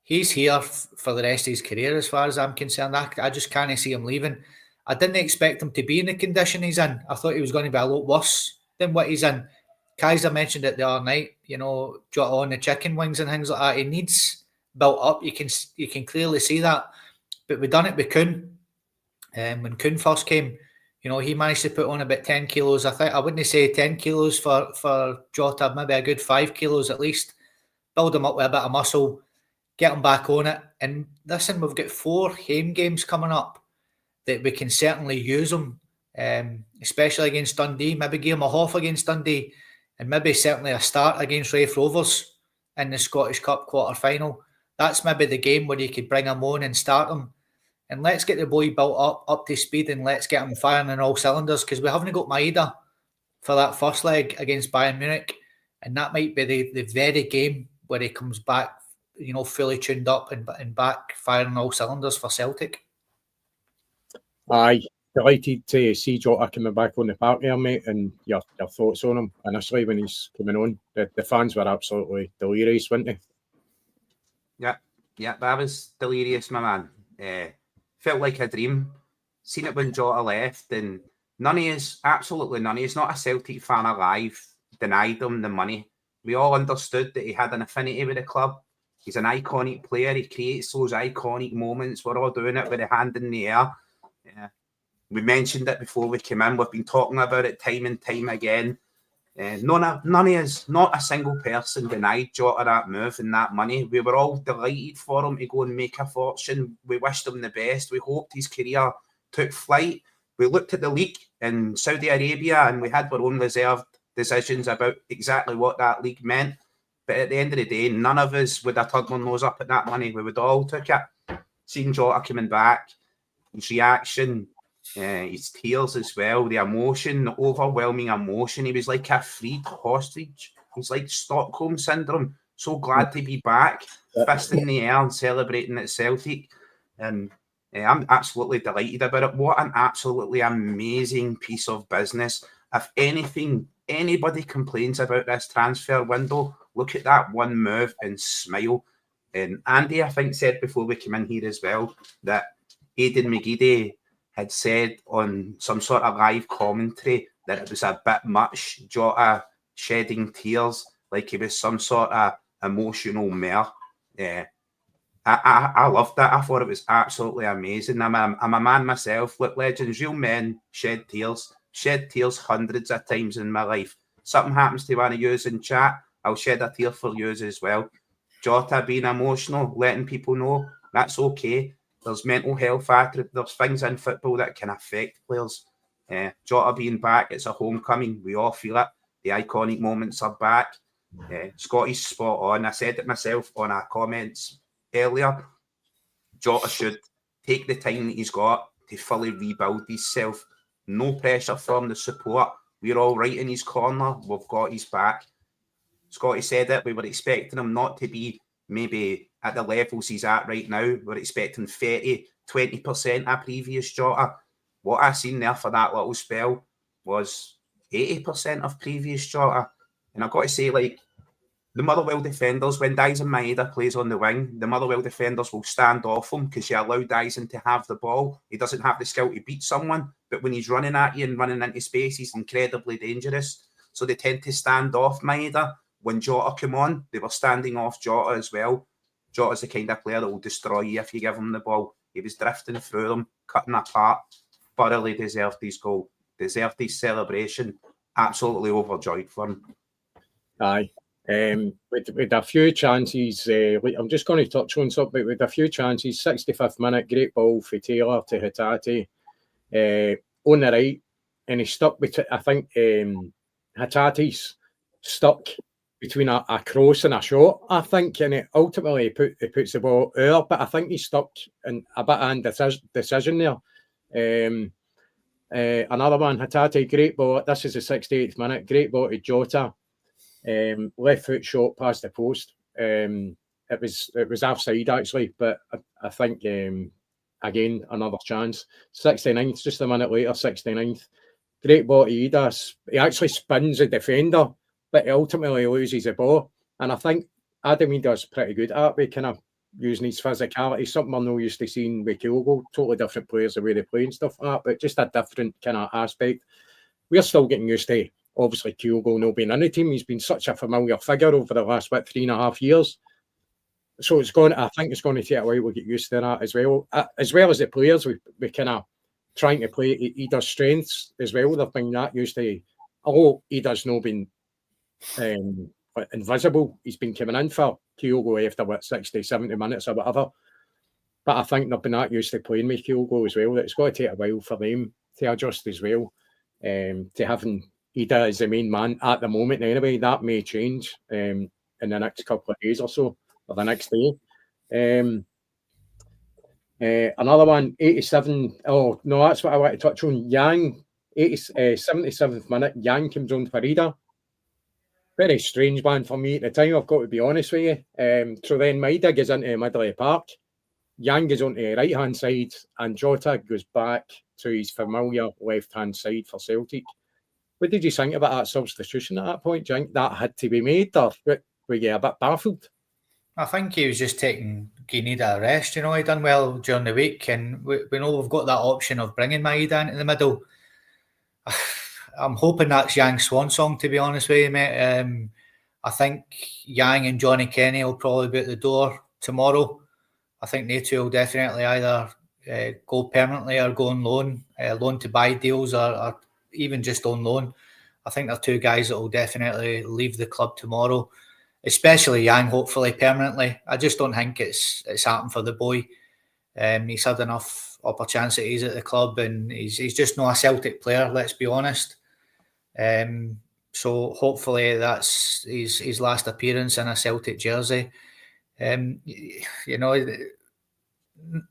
He's here for the rest of his career as far as I'm concerned. I just can't see him leaving. I didn't expect him to be in the condition he's in. I thought he was going to be a lot worse than what he's in. Kaiser mentioned it the other night, you know, Jota on the chicken wings and things like that. He needs built up. You can clearly see that. But we done it with Kuhn. When Kuhn first came, you know, he managed to put on about 10 kilos. I wouldn't say 10 kilos for Jota, maybe a good 5 kilos at least. Build him up with a bit of muscle, get him back on it. And listen, we've got 4 home games coming up that we can certainly use him, especially against Dundee. Maybe give him a half against Dundee, and maybe certainly a start against Raith Rovers in the Scottish Cup quarter-final. That's maybe the game where you could bring him on and start him. And let's get the boy built up to speed, and let's get him firing on all cylinders, because we haven't got Maeda for that first leg against Bayern Munich. And that might be the very game where he comes back, you know, fully tuned up and back firing all cylinders for Celtic. Aye, delighted to see Jota coming back on the park there, mate, and your thoughts on him initially when he's coming on. The fans were absolutely delirious, weren't they? Yeah, that was delirious, my man. Felt like a dream. Seen it when Jota left, and absolutely none of us, not a Celtic fan alive, denied him the money. We all understood that he had an affinity with the club. He's an iconic player. He creates those iconic moments. We're all doing it with a hand in the air. Yeah. We mentioned it before we came in. We've been talking about it time and time again. None of us, not a single person, denied Jota that move and that money. We were all delighted for him to go and make a fortune. We wished him the best. We hoped his career took flight. We looked at the league in Saudi Arabia and we had our own reserved decisions about exactly what that league meant. But at the end of the day, none of us would have tugged our nose up at that money. We would all took it. Seeing Jota coming back, his reaction, his tears as well, the emotion, the overwhelming emotion. He was like a freed hostage. He's like Stockholm Syndrome. So glad to be back, fist in the air and celebrating at Celtic. And I'm absolutely delighted about it. What an absolutely amazing piece of business. If anybody complains about this transfer window, look at that one move and smile. And Andy, I think, said before we came in here as well that Aidan McGeady had said on some sort of live commentary that it was a bit much, Jota shedding tears like he was some sort of emotional mare. Yeah, I loved that. I thought it was absolutely amazing. I'm a man myself. Look, legends, real men shed tears hundreds of times in my life. Something happens to one of yous in chat, I'll shed a tear for yous as well. Jota being emotional, letting people know that's okay. There's mental health factor. There's things in football that can affect players. Jota being back, it's a homecoming. We all feel it. The iconic moments are back. Scotty's spot on. I said it myself on our comments earlier. Jota should take the time that he's got to fully rebuild himself. No pressure from the support. We're all right in his corner. We've got his back. Scotty said it. We were expecting him not to be maybe at the levels he's at right now. We're expecting 20% of previous Jota. What I seen there for that little spell was 80% of previous Jota. And I've got to say, like, the Motherwell defenders, when Dyson Maeda plays on the wing, the Motherwell defenders will stand off him because you allow Dyson to have the ball. He doesn't have the skill to beat someone, but when he's running at you and running into space, he's incredibly dangerous. so they tend to stand off Maeda. When Jota came on, they were standing off Jota as well. Jota's the kind of player that will destroy you if you give him the ball. He was drifting through them, cutting apart. Thoroughly deserved his goal, deserved his celebration. Absolutely overjoyed for him. Aye. With a few chances, I'm just going to touch on something. With a few chances, 65th minute, great ball for Taylor to Hatate on the right, and he's stuck between. I think Hatate's stuck between a cross and a shot. I think, and it ultimately he puts the ball out, but I think he's stuck in a bit of indecision there. Another one, Hatate, great ball. This is the 68th minute, great ball to Jota. Left foot shot past the post. It was offside actually, but I think again another chance. 69th, just a minute later, 69th. Great ball to Idas. He actually spins the defender, but he ultimately loses the ball. And I think Adam Ida's pretty good at it, kind of using his physicality, something I'm not used to seeing with Kyogo. Totally different players, the way they play and stuff like that, but just a different kind of aspect. We're still getting used to, obviously, Kyogo not being in the team. He's been such a familiar figure over the last, 3.5 years. So I think it's going to take a while to get used to that as well. As well as the players, we kind of trying to play Ida's strengths as well. They've been that used to, although Ida's not been invisible, he's been coming in for Kyogo after 60, 70 minutes or whatever. But I think they've been that used to playing with Kyogo as well. It's going to take a while for them to adjust as well. To having Ida as the main man at the moment anyway, that may change in the next couple of days or so, or the next day. Another one, 87. Oh, no, that's what I want to touch on. Yang, 77th minute, Yang comes on for Ida. Very strange one for me at the time, I've got to be honest with you. So then Maeda goes into the middle of the park. Yang goes onto the right-hand side, and Jota goes back to his familiar left-hand side for Celtic. What did you think about that substitution at that point? Do you think that had to be made, or were you a bit baffled? I think he was just taking Guinea a rest. You know, he done well during the week, and we know we've got that option of bringing Maeda into the middle. I'm hoping that's Yang's swan song, to be honest with you, mate. I think Yang and Johnny Kenny will probably be at the door tomorrow. I think they two will definitely either go permanently or go on loan to buy deals, or even just on loan. I think they're two guys that will definitely leave the club tomorrow, especially Yang, hopefully permanently. I just don't think it's happened for the boy. He's had enough opportunities at the club, and he's just not a Celtic player, let's be honest. So hopefully that's his last appearance in a Celtic jersey. You know,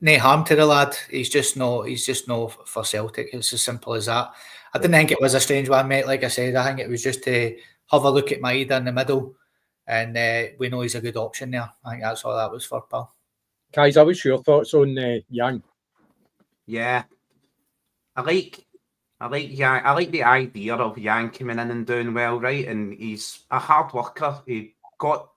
no harm to the lad. He's just no for Celtic. It's as simple as that. I didn't think it was a strange one, mate. Like I said, I think it was just to have a look at Maeda in the middle, and we know he's a good option there. I think that's all that was for, pal. Kaiser, what's your thoughts on Yang? Yeah, I like Yang. I like the idea of Yang coming in and doing well, right? And he's a hard worker. He got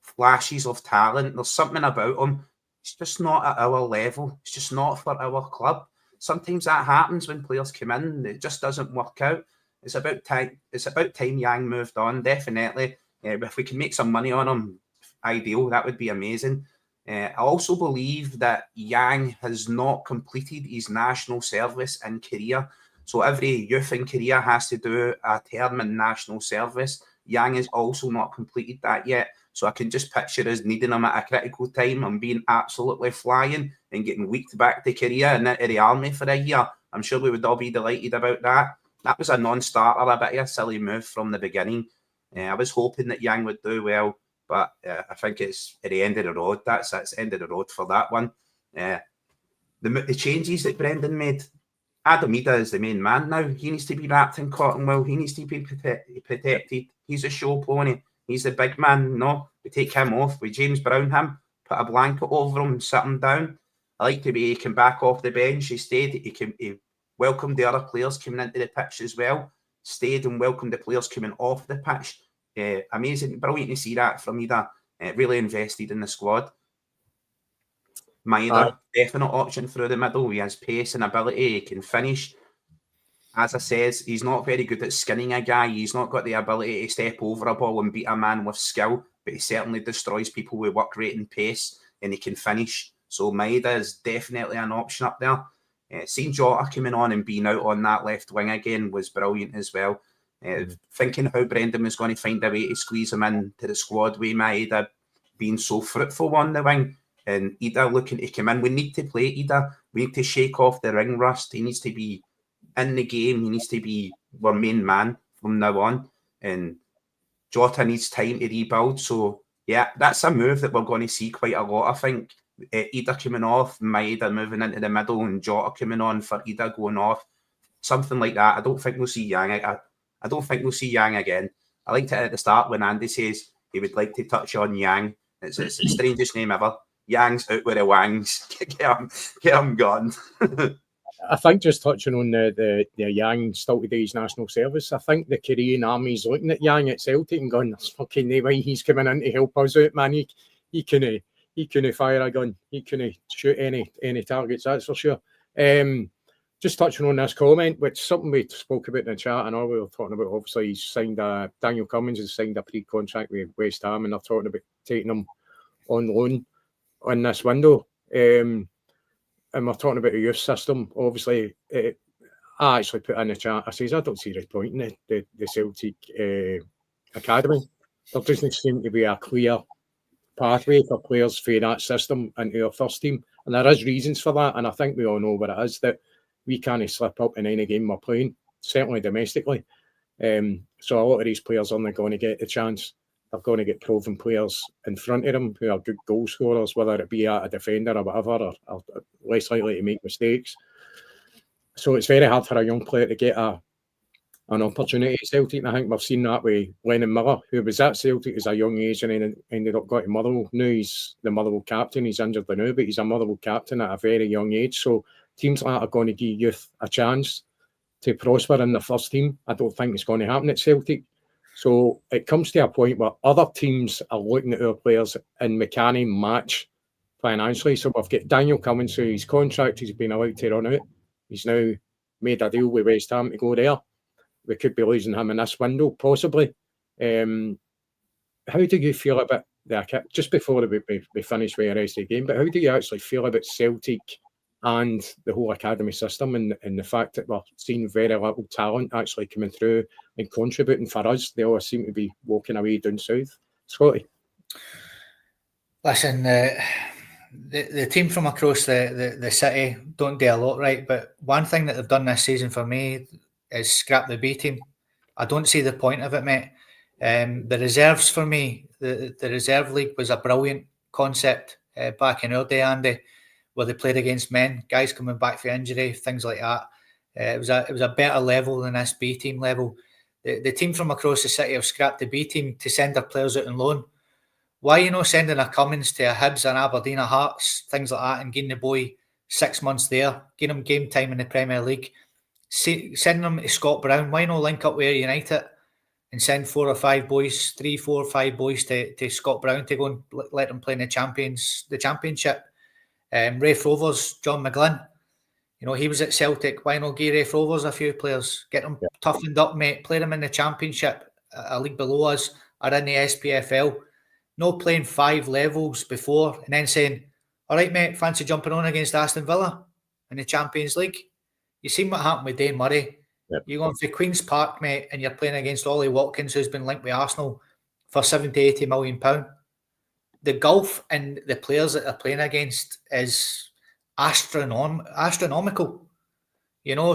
flashes of talent. There's something about him. It's just not at our level. It's just not for our club. Sometimes that happens when players come in. It just doesn't work out. It's about time. It's about time Yang moved on. Definitely. If we can make some money on him, ideal. That would be amazing. I also believe that Yang has not completed his national service in Korea. So every youth in Korea has to do a term in national service. Yang has also not completed that yet. So I can just picture us needing him at a critical time and being absolutely flying and getting weeked back to Korea and into the army for a year. I'm sure we would all be delighted about that. That was a non-starter, a bit of a silly move from the beginning. I was hoping that Yang would do well, but I think it's at the end of the road. That's the end of the road for that one. The changes that Brendan made, Adam Ida is the main man now. He needs to be wrapped in cotton wool. He needs to be protected. He's a show pony. He's the big man. No, we take him off. We James Brown him, put a blanket over him, sit him down. I like the way he came back off the bench. He stayed. He welcomed the other players coming into the pitch as well. Stayed and welcomed the players coming off the pitch. Amazing, brilliant to see that from Ida. Really invested in the squad. Maeda, definite option through the middle. He has pace and ability. He can finish. as I says, he's not very good at skinning a guy. He's not got the ability to step over a ball and beat a man with skill, but he certainly destroys people with work rate and pace, and he can finish. So Maeda is definitely an option up there. Seeing Jota coming on and being out on that left wing again was brilliant as well. Thinking how Brendan was going to find a way to squeeze him into the squad with Maeda being so fruitful on the wing, and Ida looking to come in. We need to play Ida. We need to shake off the ring rust. He needs to be in the game. He needs to be our main man from now on. And Jota needs time to rebuild. So, yeah, that's a move that we're going to see quite a lot, I think. Ida coming off, Maeda moving into the middle, and Jota coming on for Ida going off. Something like that. I don't think we'll see Yang. I don't think we'll see Yang again. I liked it at the start when Andy says he would like to touch on Yang. It's the strangest name ever. Yang's out with the wangs. Get him gone. I think just touching on the Yang still to do his national service, I think the Korean army's looking at Yang at Celtic and going, "There's fucking no way he's coming in to help us out, man. He couldn't fire a gun. He couldn't shoot any targets, that's for sure." Just touching on this comment, which is something we spoke about in the chat, and all we were talking about, obviously, he's signed Daniel Cummins has signed a pre-contract with West Ham, and they're talking about taking him on loan in this window. And we're talking about a youth system. Obviously, I actually put in the chat, I says, I don't see the point in the Celtic academy. There doesn't seem to be a clear pathway for players for that system into our first team. And there is reasons for that, and I think we all know what it is, that we can't slip up in any game we're playing, certainly domestically. So a lot of these players aren't going to get the chance. They're going to get proven players in front of them who are good goal scorers, whether it be a defender or whatever, or less likely to make mistakes. So it's very hard for a young player to get an opportunity at Celtic. And I think we've seen that with Lennon Miller, who was at Celtic as a young age and then ended up going to Motherwell. Now he's the Motherwell captain. He's injured now, but he's a Motherwell captain at a very young age. So teams like that are going to give youth a chance to prosper in the first team. I don't think it's going to happen at Celtic. So it comes to a point where other teams are looking at our players and we can't match financially. So we've got Daniel Cummins, who his contract he's been allowed to run out. He's now made a deal with West Ham to go there. We could be losing him in this window, possibly. How do you feel about that? Just before we finish with the rest of the game, but how do you actually feel about Celtic and the whole academy system and the fact that we're seeing very little talent actually coming through and contributing for us? They all seem to be walking away down south. Scotty? Listen, the team from across the city don't do a lot right, but one thing that they've done this season for me is scrap the B team. I don't see the point of it, mate. The reserves for me, the reserve league was a brilliant concept back in our day, Andy, where they played against men, guys coming back for injury, things like that. It was a better level than this B team level. The team from across the city have scrapped the B team to send their players out on loan. Why are you not sending a Cummins to a Hibs and Aberdeen, a Hearts, things like that, and getting the boy 6 months there, getting him game time in the Premier League, sending him to Scott Brown? Why not link up with United and send 4 or 5 boys, 3, 4, 5 boys to Scott Brown to go and let them play in the Championship? Rafe Rovers, John McGlynn, he was at Celtic. Why not give Rafe Rovers a few players? Get them toughened up, mate. Play them in the Championship, a league below us, or in the SPFL. No playing 5 levels before and then saying, all right, mate, fancy jumping on against Aston Villa in the Champions League? You seen what happened with Dane Murray. Yep. You're going for Queen's Park, mate, and you're playing against Ollie Watkins, who's been linked with Arsenal for £70-80 million. The gulf in the players that they're playing against is astronomical.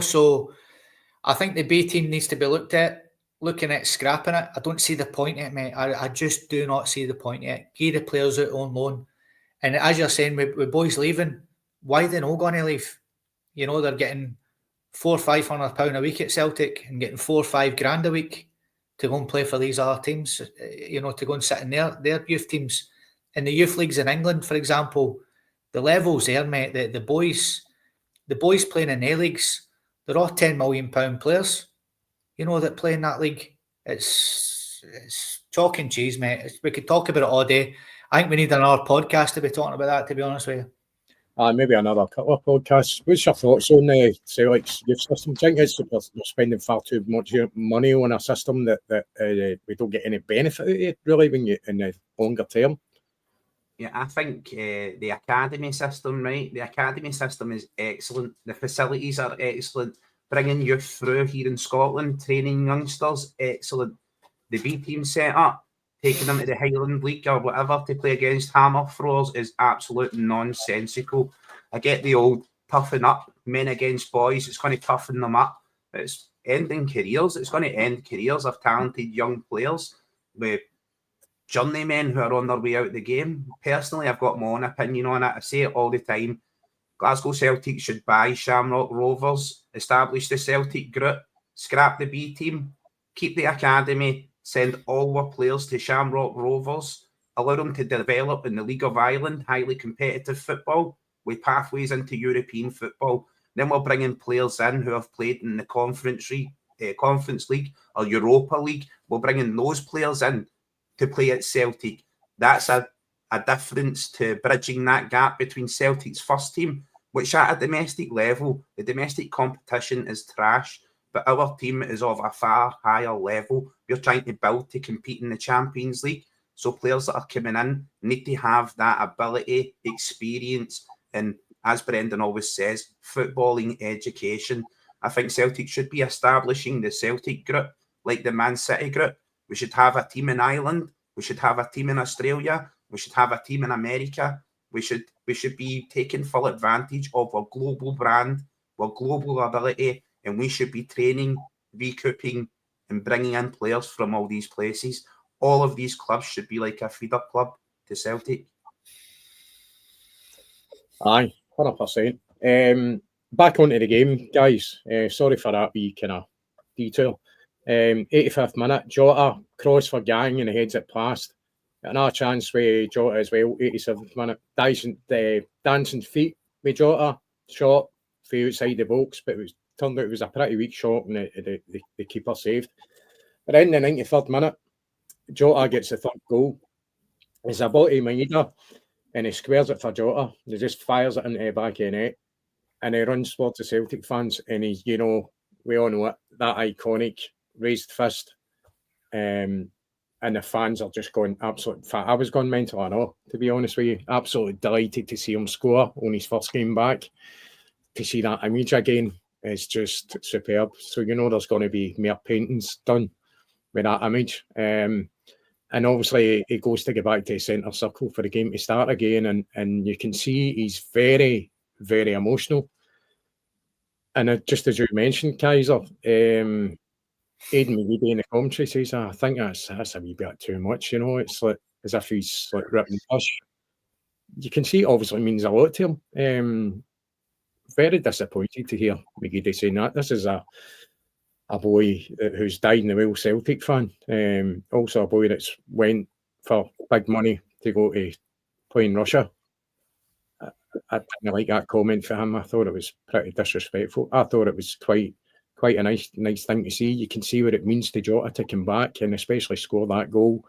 So I think the B team needs to be looking at scrapping it. I don't see the point in it, mate. I just do not see the point in it. Give the players out on loan. And as you're saying, with boys leaving, why are they not going to leave? They're getting £400-500 a week at Celtic and getting $4 or $5 grand a week to go and play for these other teams, to go and sit in their youth teams. In the youth leagues in England, for example, the levels there, mate, the boys playing in A-leagues, they're all £10 million players, that play in that league. It's chalk and cheese, mate. We could talk about it all day. I think we need another podcast to be talking about that, to be honest with you. maybe another couple of podcasts. What's your thoughts on Celtic's youth system? Do you think it's they're spending far too much money on a system that we don't get any benefit out of it, really, when you in the longer term? Yeah, I think the academy system, right? The academy system is excellent. The facilities are excellent. Bringing youth through here in Scotland, training youngsters, excellent. The B team set up, taking them to the Highland League or whatever to play against hammer throwers is absolute nonsensical. I get the old toughen up, men against boys. It's going to toughen them up. It's ending careers. It's going to end careers of talented young players with journeymen who are on their way out the game. Personally, I've got my own opinion on it. I say it all the time. Glasgow Celtic should buy Shamrock Rovers, establish the Celtic group, scrap the B team, keep the academy, send all our players to Shamrock Rovers, allow them to develop in the League of Ireland, highly competitive football, with pathways into European football. Then we'll bring in players in who have played in the Conference League or Europa League. We'll bring in those players in to play at Celtic. That's a difference to bridging that gap between Celtic's first team, which at a domestic level, the domestic competition is trash, but our team is of a far higher level. We're trying to build to compete in the Champions League. So players that are coming in need to have that ability, experience, and as Brendan always says, footballing education. I think Celtic should be establishing the Celtic group like the Man City group. We should have a team in Ireland. We should have a team in Australia. We should have a team in America. We should be taking full advantage of our global brand, our global ability, and we should be training, recouping, and bringing in players from all these places. All of these clubs should be like a feeder club to Celtic. Aye, 100%. Back onto the game, guys. Sorry for that wee kind of detail. 85th minute, Jota, cross for Gang and he heads it past. Another chance with Jota as well, 87th minute. Dancing feet with Jota, shot for outside the box, but turned out it was a pretty weak shot and the keeper saved. But in the 93rd minute, Jota gets the third goal. It's a ball to Maeda and he squares it for Jota. He just fires it into the back of the net and he runs towards the Celtic fans and he's, we all know it, that iconic raised fist. And the fans are just going absolute fat. I was going mental, I know, to be honest with you. Absolutely delighted to see him score on his first game back. To see that image again is just superb. So there's going to be more paintings done with that image. And obviously he goes to get back to the centre circle for the game to start again. And you can see he's very, very emotional. And just as you mentioned, Kaiser, Aidan McGeady in the commentary says, I think that's a wee bit too much, It's like as if he's like ripping push. You can see it obviously means a lot to him. Very disappointed to hear McGeady saying that. This is a boy who's died in the Well Celtic fan. Also a boy that's went for big money to go to play in Russia. I didn't like that comment for him. I thought it was pretty disrespectful. I thought it was quite a nice thing to see. You can see what it means to Jota to come back and especially score that goal.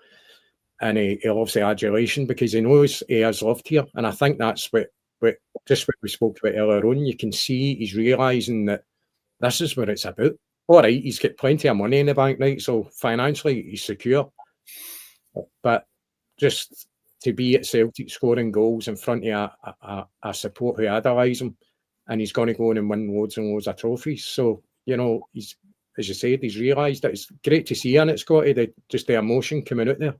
And he loves the adulation because he knows he is loved here. And I think that's what we spoke about earlier on. You can see he's realising that this is what it's about. All right, he's got plenty of money in the bank, right? So financially he's secure. But just to be at Celtic scoring goals in front of a support who idolise him, and he's going to go on and win loads and loads of trophies. So, he's, as you said, he's realised that it's great to see in it, Scotty, the emotion coming out there.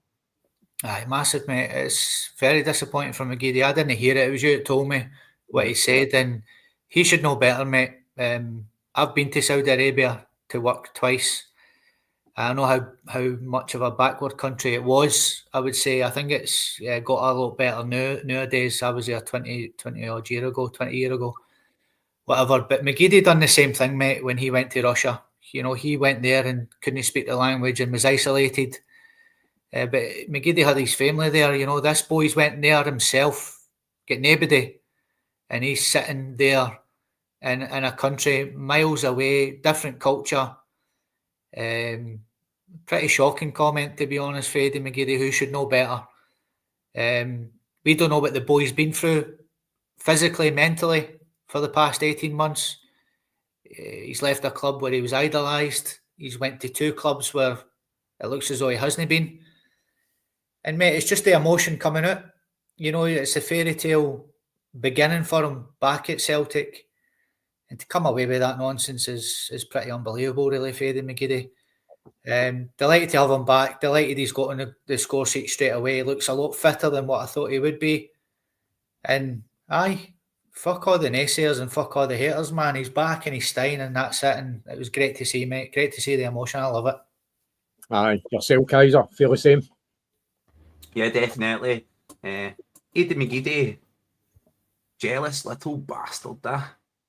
Aye, massive, mate. It's very disappointing for McGeady. I didn't hear it. It was you that told me what he said, and he should know better, mate. I've been to Saudi Arabia to work twice. I know how much of a backward country it was. I would say I think it's got a lot better nowadays. I was there 20 years ago, whatever. But McGeady done the same thing, mate, when he went to Russia. He went there and couldn't speak the language and was isolated. But McGeady had his family there. This boy's went there himself, get nobody, and he's sitting there in a country miles away, different culture. Pretty shocking comment, to be honest, for Eddie McGeady, who should know better. We don't know what the boy's been through physically, mentally, for the past 18 months. He's left a club where he was idolised. He's went to 2 clubs where it looks as though he hasn't been. And mate, it's just the emotion coming out. You know, it's a fairy tale beginning for him back at Celtic. And to come away with that nonsense is pretty unbelievable, really, for Aidan McGeady. Delighted to have him back. Delighted he's got on the score sheet straight away. He looks a lot fitter than what I thought he would be. And aye, fuck all the naysayers and fuck all the haters, man. He's back and he's staying, and that's it. And it was great to see, mate. Great to see the emotion. I love it. Aye, yourself, Kaiser, feel the same? Yeah, definitely. Aidan McGeady, jealous little bastard,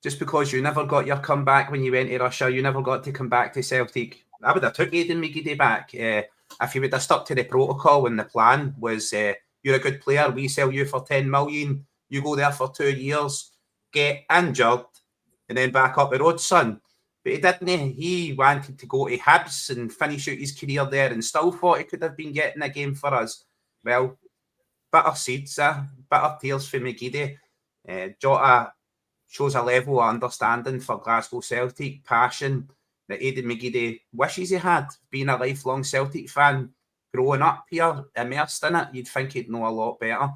just because you never got your comeback when you went to Russia, you never got to come back to Celtic. I would have took Aidan McGeady back if you would have stuck to the protocol when the plan was you're a good player, we sell you for 10 million, you go there for 2 years, get injured, and then back up the road, son. But he didn't. He wanted to go to Hibs and finish out his career there and still thought he could have been getting a game for us. Well, bitter seeds, bitter tears for McGeady. Jota shows a level of understanding for Glasgow Celtic, passion that Aidan McGeady wishes he had. Being a lifelong Celtic fan, growing up here, immersed in it, you'd think he'd know a lot better.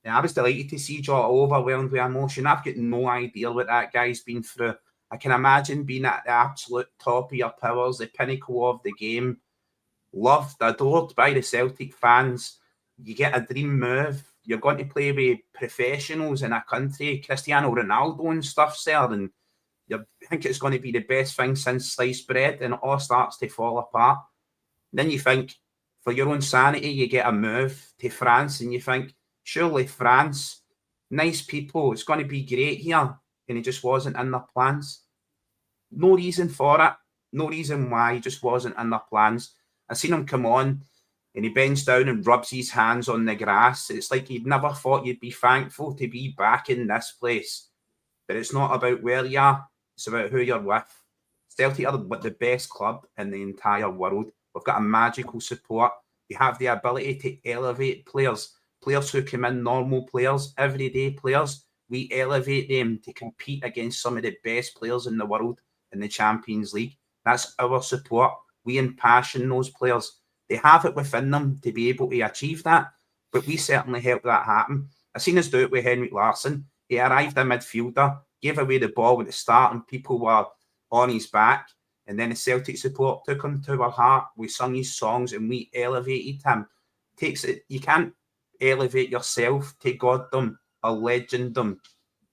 And I was delighted to see Jota overwhelmed with emotion. I've got no idea what that guy's been through. I can imagine being at the absolute top of your powers, the pinnacle of the game, loved, adored by the Celtic fans. You get a dream move. You're going to play with professionals in a country, Cristiano Ronaldo and stuff there, and you think it's going to be the best thing since sliced bread, and it all starts to fall apart. Then you think, for your own sanity, you get a move to France, and you think, surely France, nice people, it's going to be great here, and it just wasn't in their plans. No reason for it, no reason why, it just wasn't in their plans. I seen him come on, and he bends down and rubs his hands on the grass. It's like you'd never thought you'd be thankful to be back in this place. But it's not about where you are, it's about who you're with. Celtic are the best club in the entire world. We've got a magical support. We have the ability to elevate players who come in, normal players, everyday players. We elevate them to compete against some of the best players in the world in the Champions League. That's our support. We impassion those players. They have it within them to be able to achieve that, but we certainly help that happen. I seen us do it with Henrik Larsson. He arrived a midfielder, gave away the ball at the start, and people were on his back. And then the Celtic support took him to our heart. We sung his songs and we elevated him. You can't elevate yourself to goddom or legenddom.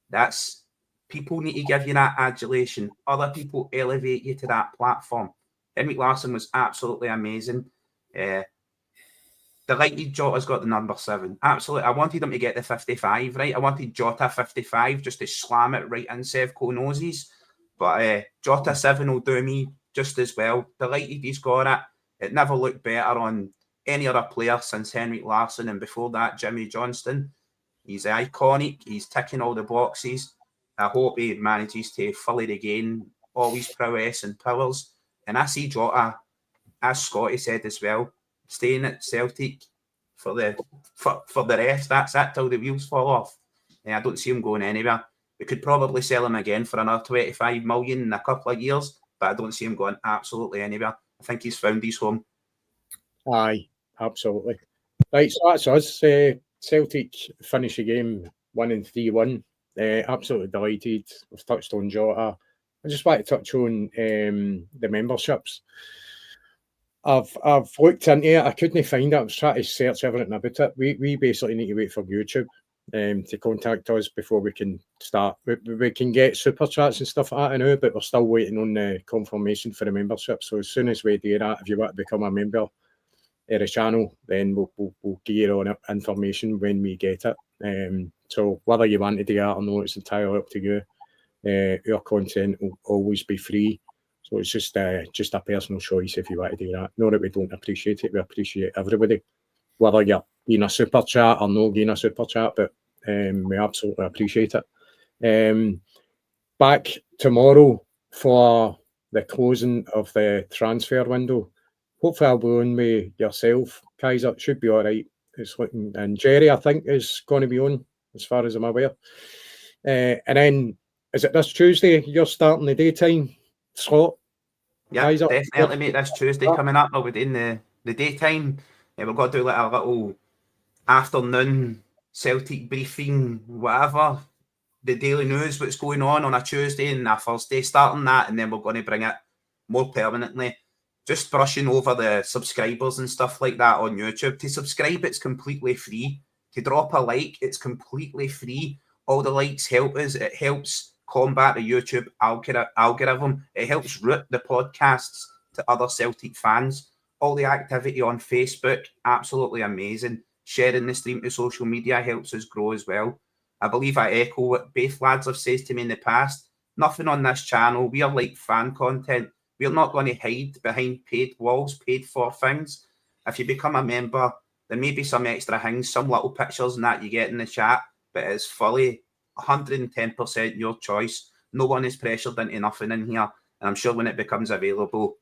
That's people need to give you that adulation. Other people elevate you to that platform. Henrik Larsson was absolutely amazing. Delighted Jota's got the number 7. Absolutely. I wanted him to get the 55, right? I wanted Jota 55 just to slam it right in Sevco noses. But Jota 7 will do me just as well. Delighted he's got it. It never looked better on any other player since Henrik Larsson, and before that, Jimmy Johnston. He's iconic. He's ticking all the boxes. I hope he manages to fully regain all his prowess and powers. And I see Jota, as Scotty said as well, staying at Celtic for the rest. That's it till the wheels fall off. I don't see him going anywhere. We could probably sell him again for another 25 million in a couple of years, but I don't see him going absolutely anywhere. I think he's found his home. Aye, absolutely. Right, so that's us. Celtic finish the game 1-3-1. Absolutely delighted. We've touched on Jota. I just want to touch on the memberships. I've looked into it. I couldn't find it. I was trying to search everything about it. We basically need to wait for YouTube to contact us before we can start. We can get super chats and stuff like that now, but we're still waiting on the confirmation for the membership. So as soon as we do that, if you want to become a member of the channel, then we'll give you all the information when we get it. So whether you want to do that or not, it's entirely up to you. Our content will always be free. So it's just a personal choice if you want to do that. Not that we don't appreciate it, we appreciate everybody. Whether you're getting a super chat or not getting a super chat, but we absolutely appreciate it. Back tomorrow for the closing of the transfer window. Hopefully I'll be on with yourself, Kaiser. It should be all right. It's looking, and Jerry, I think, is going to be on as far as I'm aware. And then, is it this Tuesday you're starting the daytime slot? Yeah, definitely, mate. This Tuesday coming up, I'll be doing the daytime. We're going to do like a little afternoon Celtic briefing, whatever. The daily news, what's going on a Tuesday and a Thursday, starting that, and then we're going to bring it more permanently. Just brushing over the subscribers and stuff like that on YouTube. To subscribe, it's completely free. To drop a like, it's completely free. All the likes help us. It helps combat the YouTube algorithm. It helps route the podcasts to other Celtic fans. All the activity on Facebook, absolutely amazing. Sharing the stream to social media helps us grow as well. I believe I echo what both lads have said to me in the past. Nothing on this channel. We are like fan content. We're not going to hide behind paid walls, paid for things. If you become a member, there may be some extra things, some little pictures and that you get in the chat, but it's fully 110% your choice. No one is pressured into nothing in here. And I'm sure when it becomes available,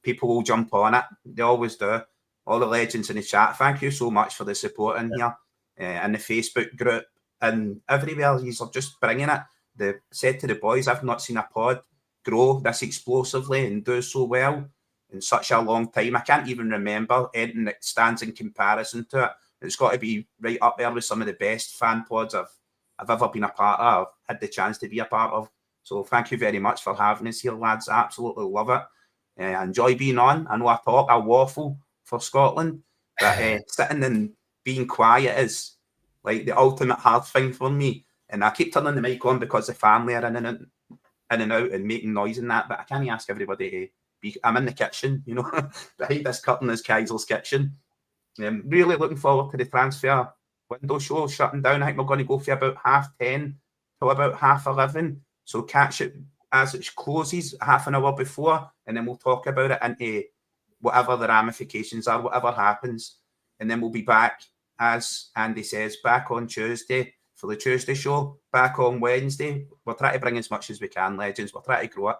people will jump on it. They always do. All the legends in the chat, thank you so much for the support in here. And the Facebook group and everywhere. You're just bringing it. They said to the boys, I've not seen a pod grow this explosively and do so well in such a long time. I can't even remember anything that stands in comparison to it. It's got to be right up there with some of the best fan pods I've ever been a part of, had the chance to be a part of. So thank you very much for having us here, lads. I absolutely love it. I enjoy being on. I know I waffle for Scotland, but sitting and being quiet is like the ultimate hard thing for me. And I keep turning the mic on because the family are in and out and making noise and that, but I can't ask everybody to be. I'm in the kitchen, you know, behind this curtain is Kaiser's kitchen. I'm really looking forward to the transfer window show shutting down. I think we're going to go for about 10:30 till about 11:30. So catch it as it closes half an hour before, and then we'll talk about it into whatever the ramifications are, whatever happens. And then we'll be back, as Andy says, back on Tuesday for the Tuesday show, back on Wednesday. We'll try to bring as much as we can, legends. We'll try to grow it,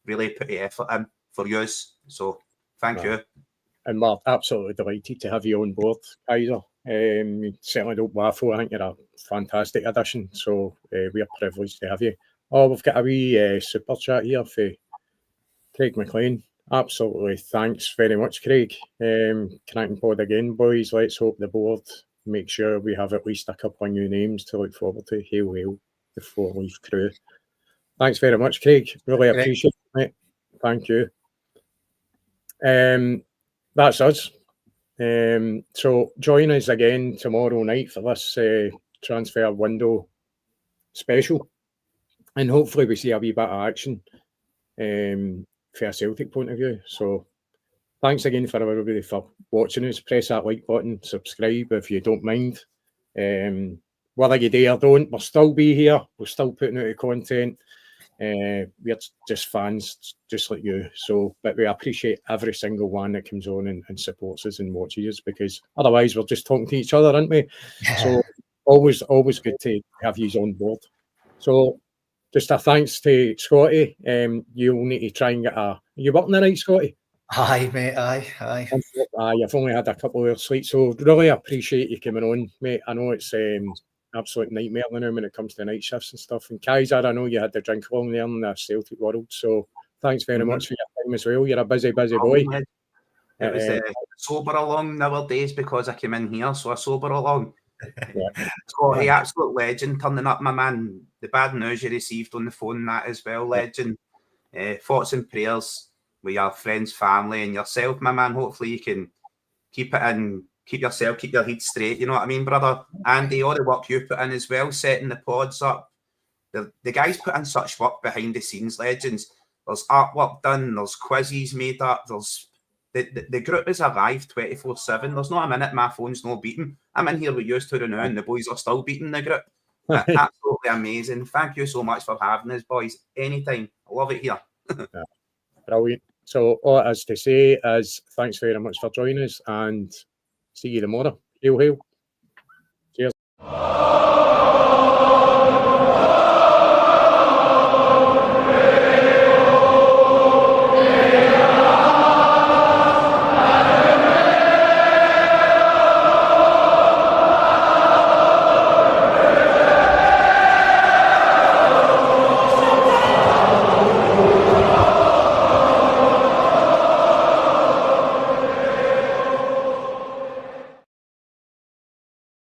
really put the effort in for you. So thank you. And we're absolutely delighted to have you on board, Kaiser. You certainly don't waffle. I think you're a fantastic addition. So we're privileged to have you. Oh, we've got a wee super chat here for Craig McLean. Absolutely. Thanks very much, Craig. Connecting pod again, boys. Let's hope the board make sure we have at least a couple of new names to look forward to. Hail, hail, the four-leaf crew. Thanks very much, Craig. Really appreciate it, mate. Thank you. That's us. So join us again tomorrow night for this transfer window special. And hopefully we see a wee bit of action from a Celtic point of view. So thanks again for everybody for watching us. Press that like button, subscribe if you don't mind. Whether you do or don't, we'll still be here. We're still putting out the content. We're just fans, just like you. So, but we appreciate every single one that comes on and supports us and watches us, because otherwise we're just talking to each other, aren't we? So always good to have you on board. So just a thanks to Scotty. You'll need to try and get a... You working tonight, Scotty? Aye, mate, aye. You've only had a couple of hours sleep, so really appreciate you coming on, mate. I know it's absolute nightmare now when it comes to night shifts and stuff. And Kaiser, I know you had to drink along there in the Celtic world, so thanks very much for your time as well. You're a busy boy. It was sober along nowadays because I came in here, so I sober along. Scotty, absolute legend, turning up, my man. The bad news you received on the phone, that as well, legend. Thoughts and prayers with your friends, family, and yourself, my man. Hopefully you can keep it in, keep your head straight, you know what I mean, brother? Andy, all the work you put in as well, setting the pods up. The guys put in such work behind the scenes, legends. There's artwork done, there's quizzes made up, there's the group is alive 24/7. There's not a minute my phone's not beating. I'm in here with you two now, and the boys are still beating the group. Absolutely amazing. Thank you so much for having us, boys. Anytime. I love it here. Brilliant. So all it is to say is thanks very much for joining us, and see you tomorrow. Hail, hail.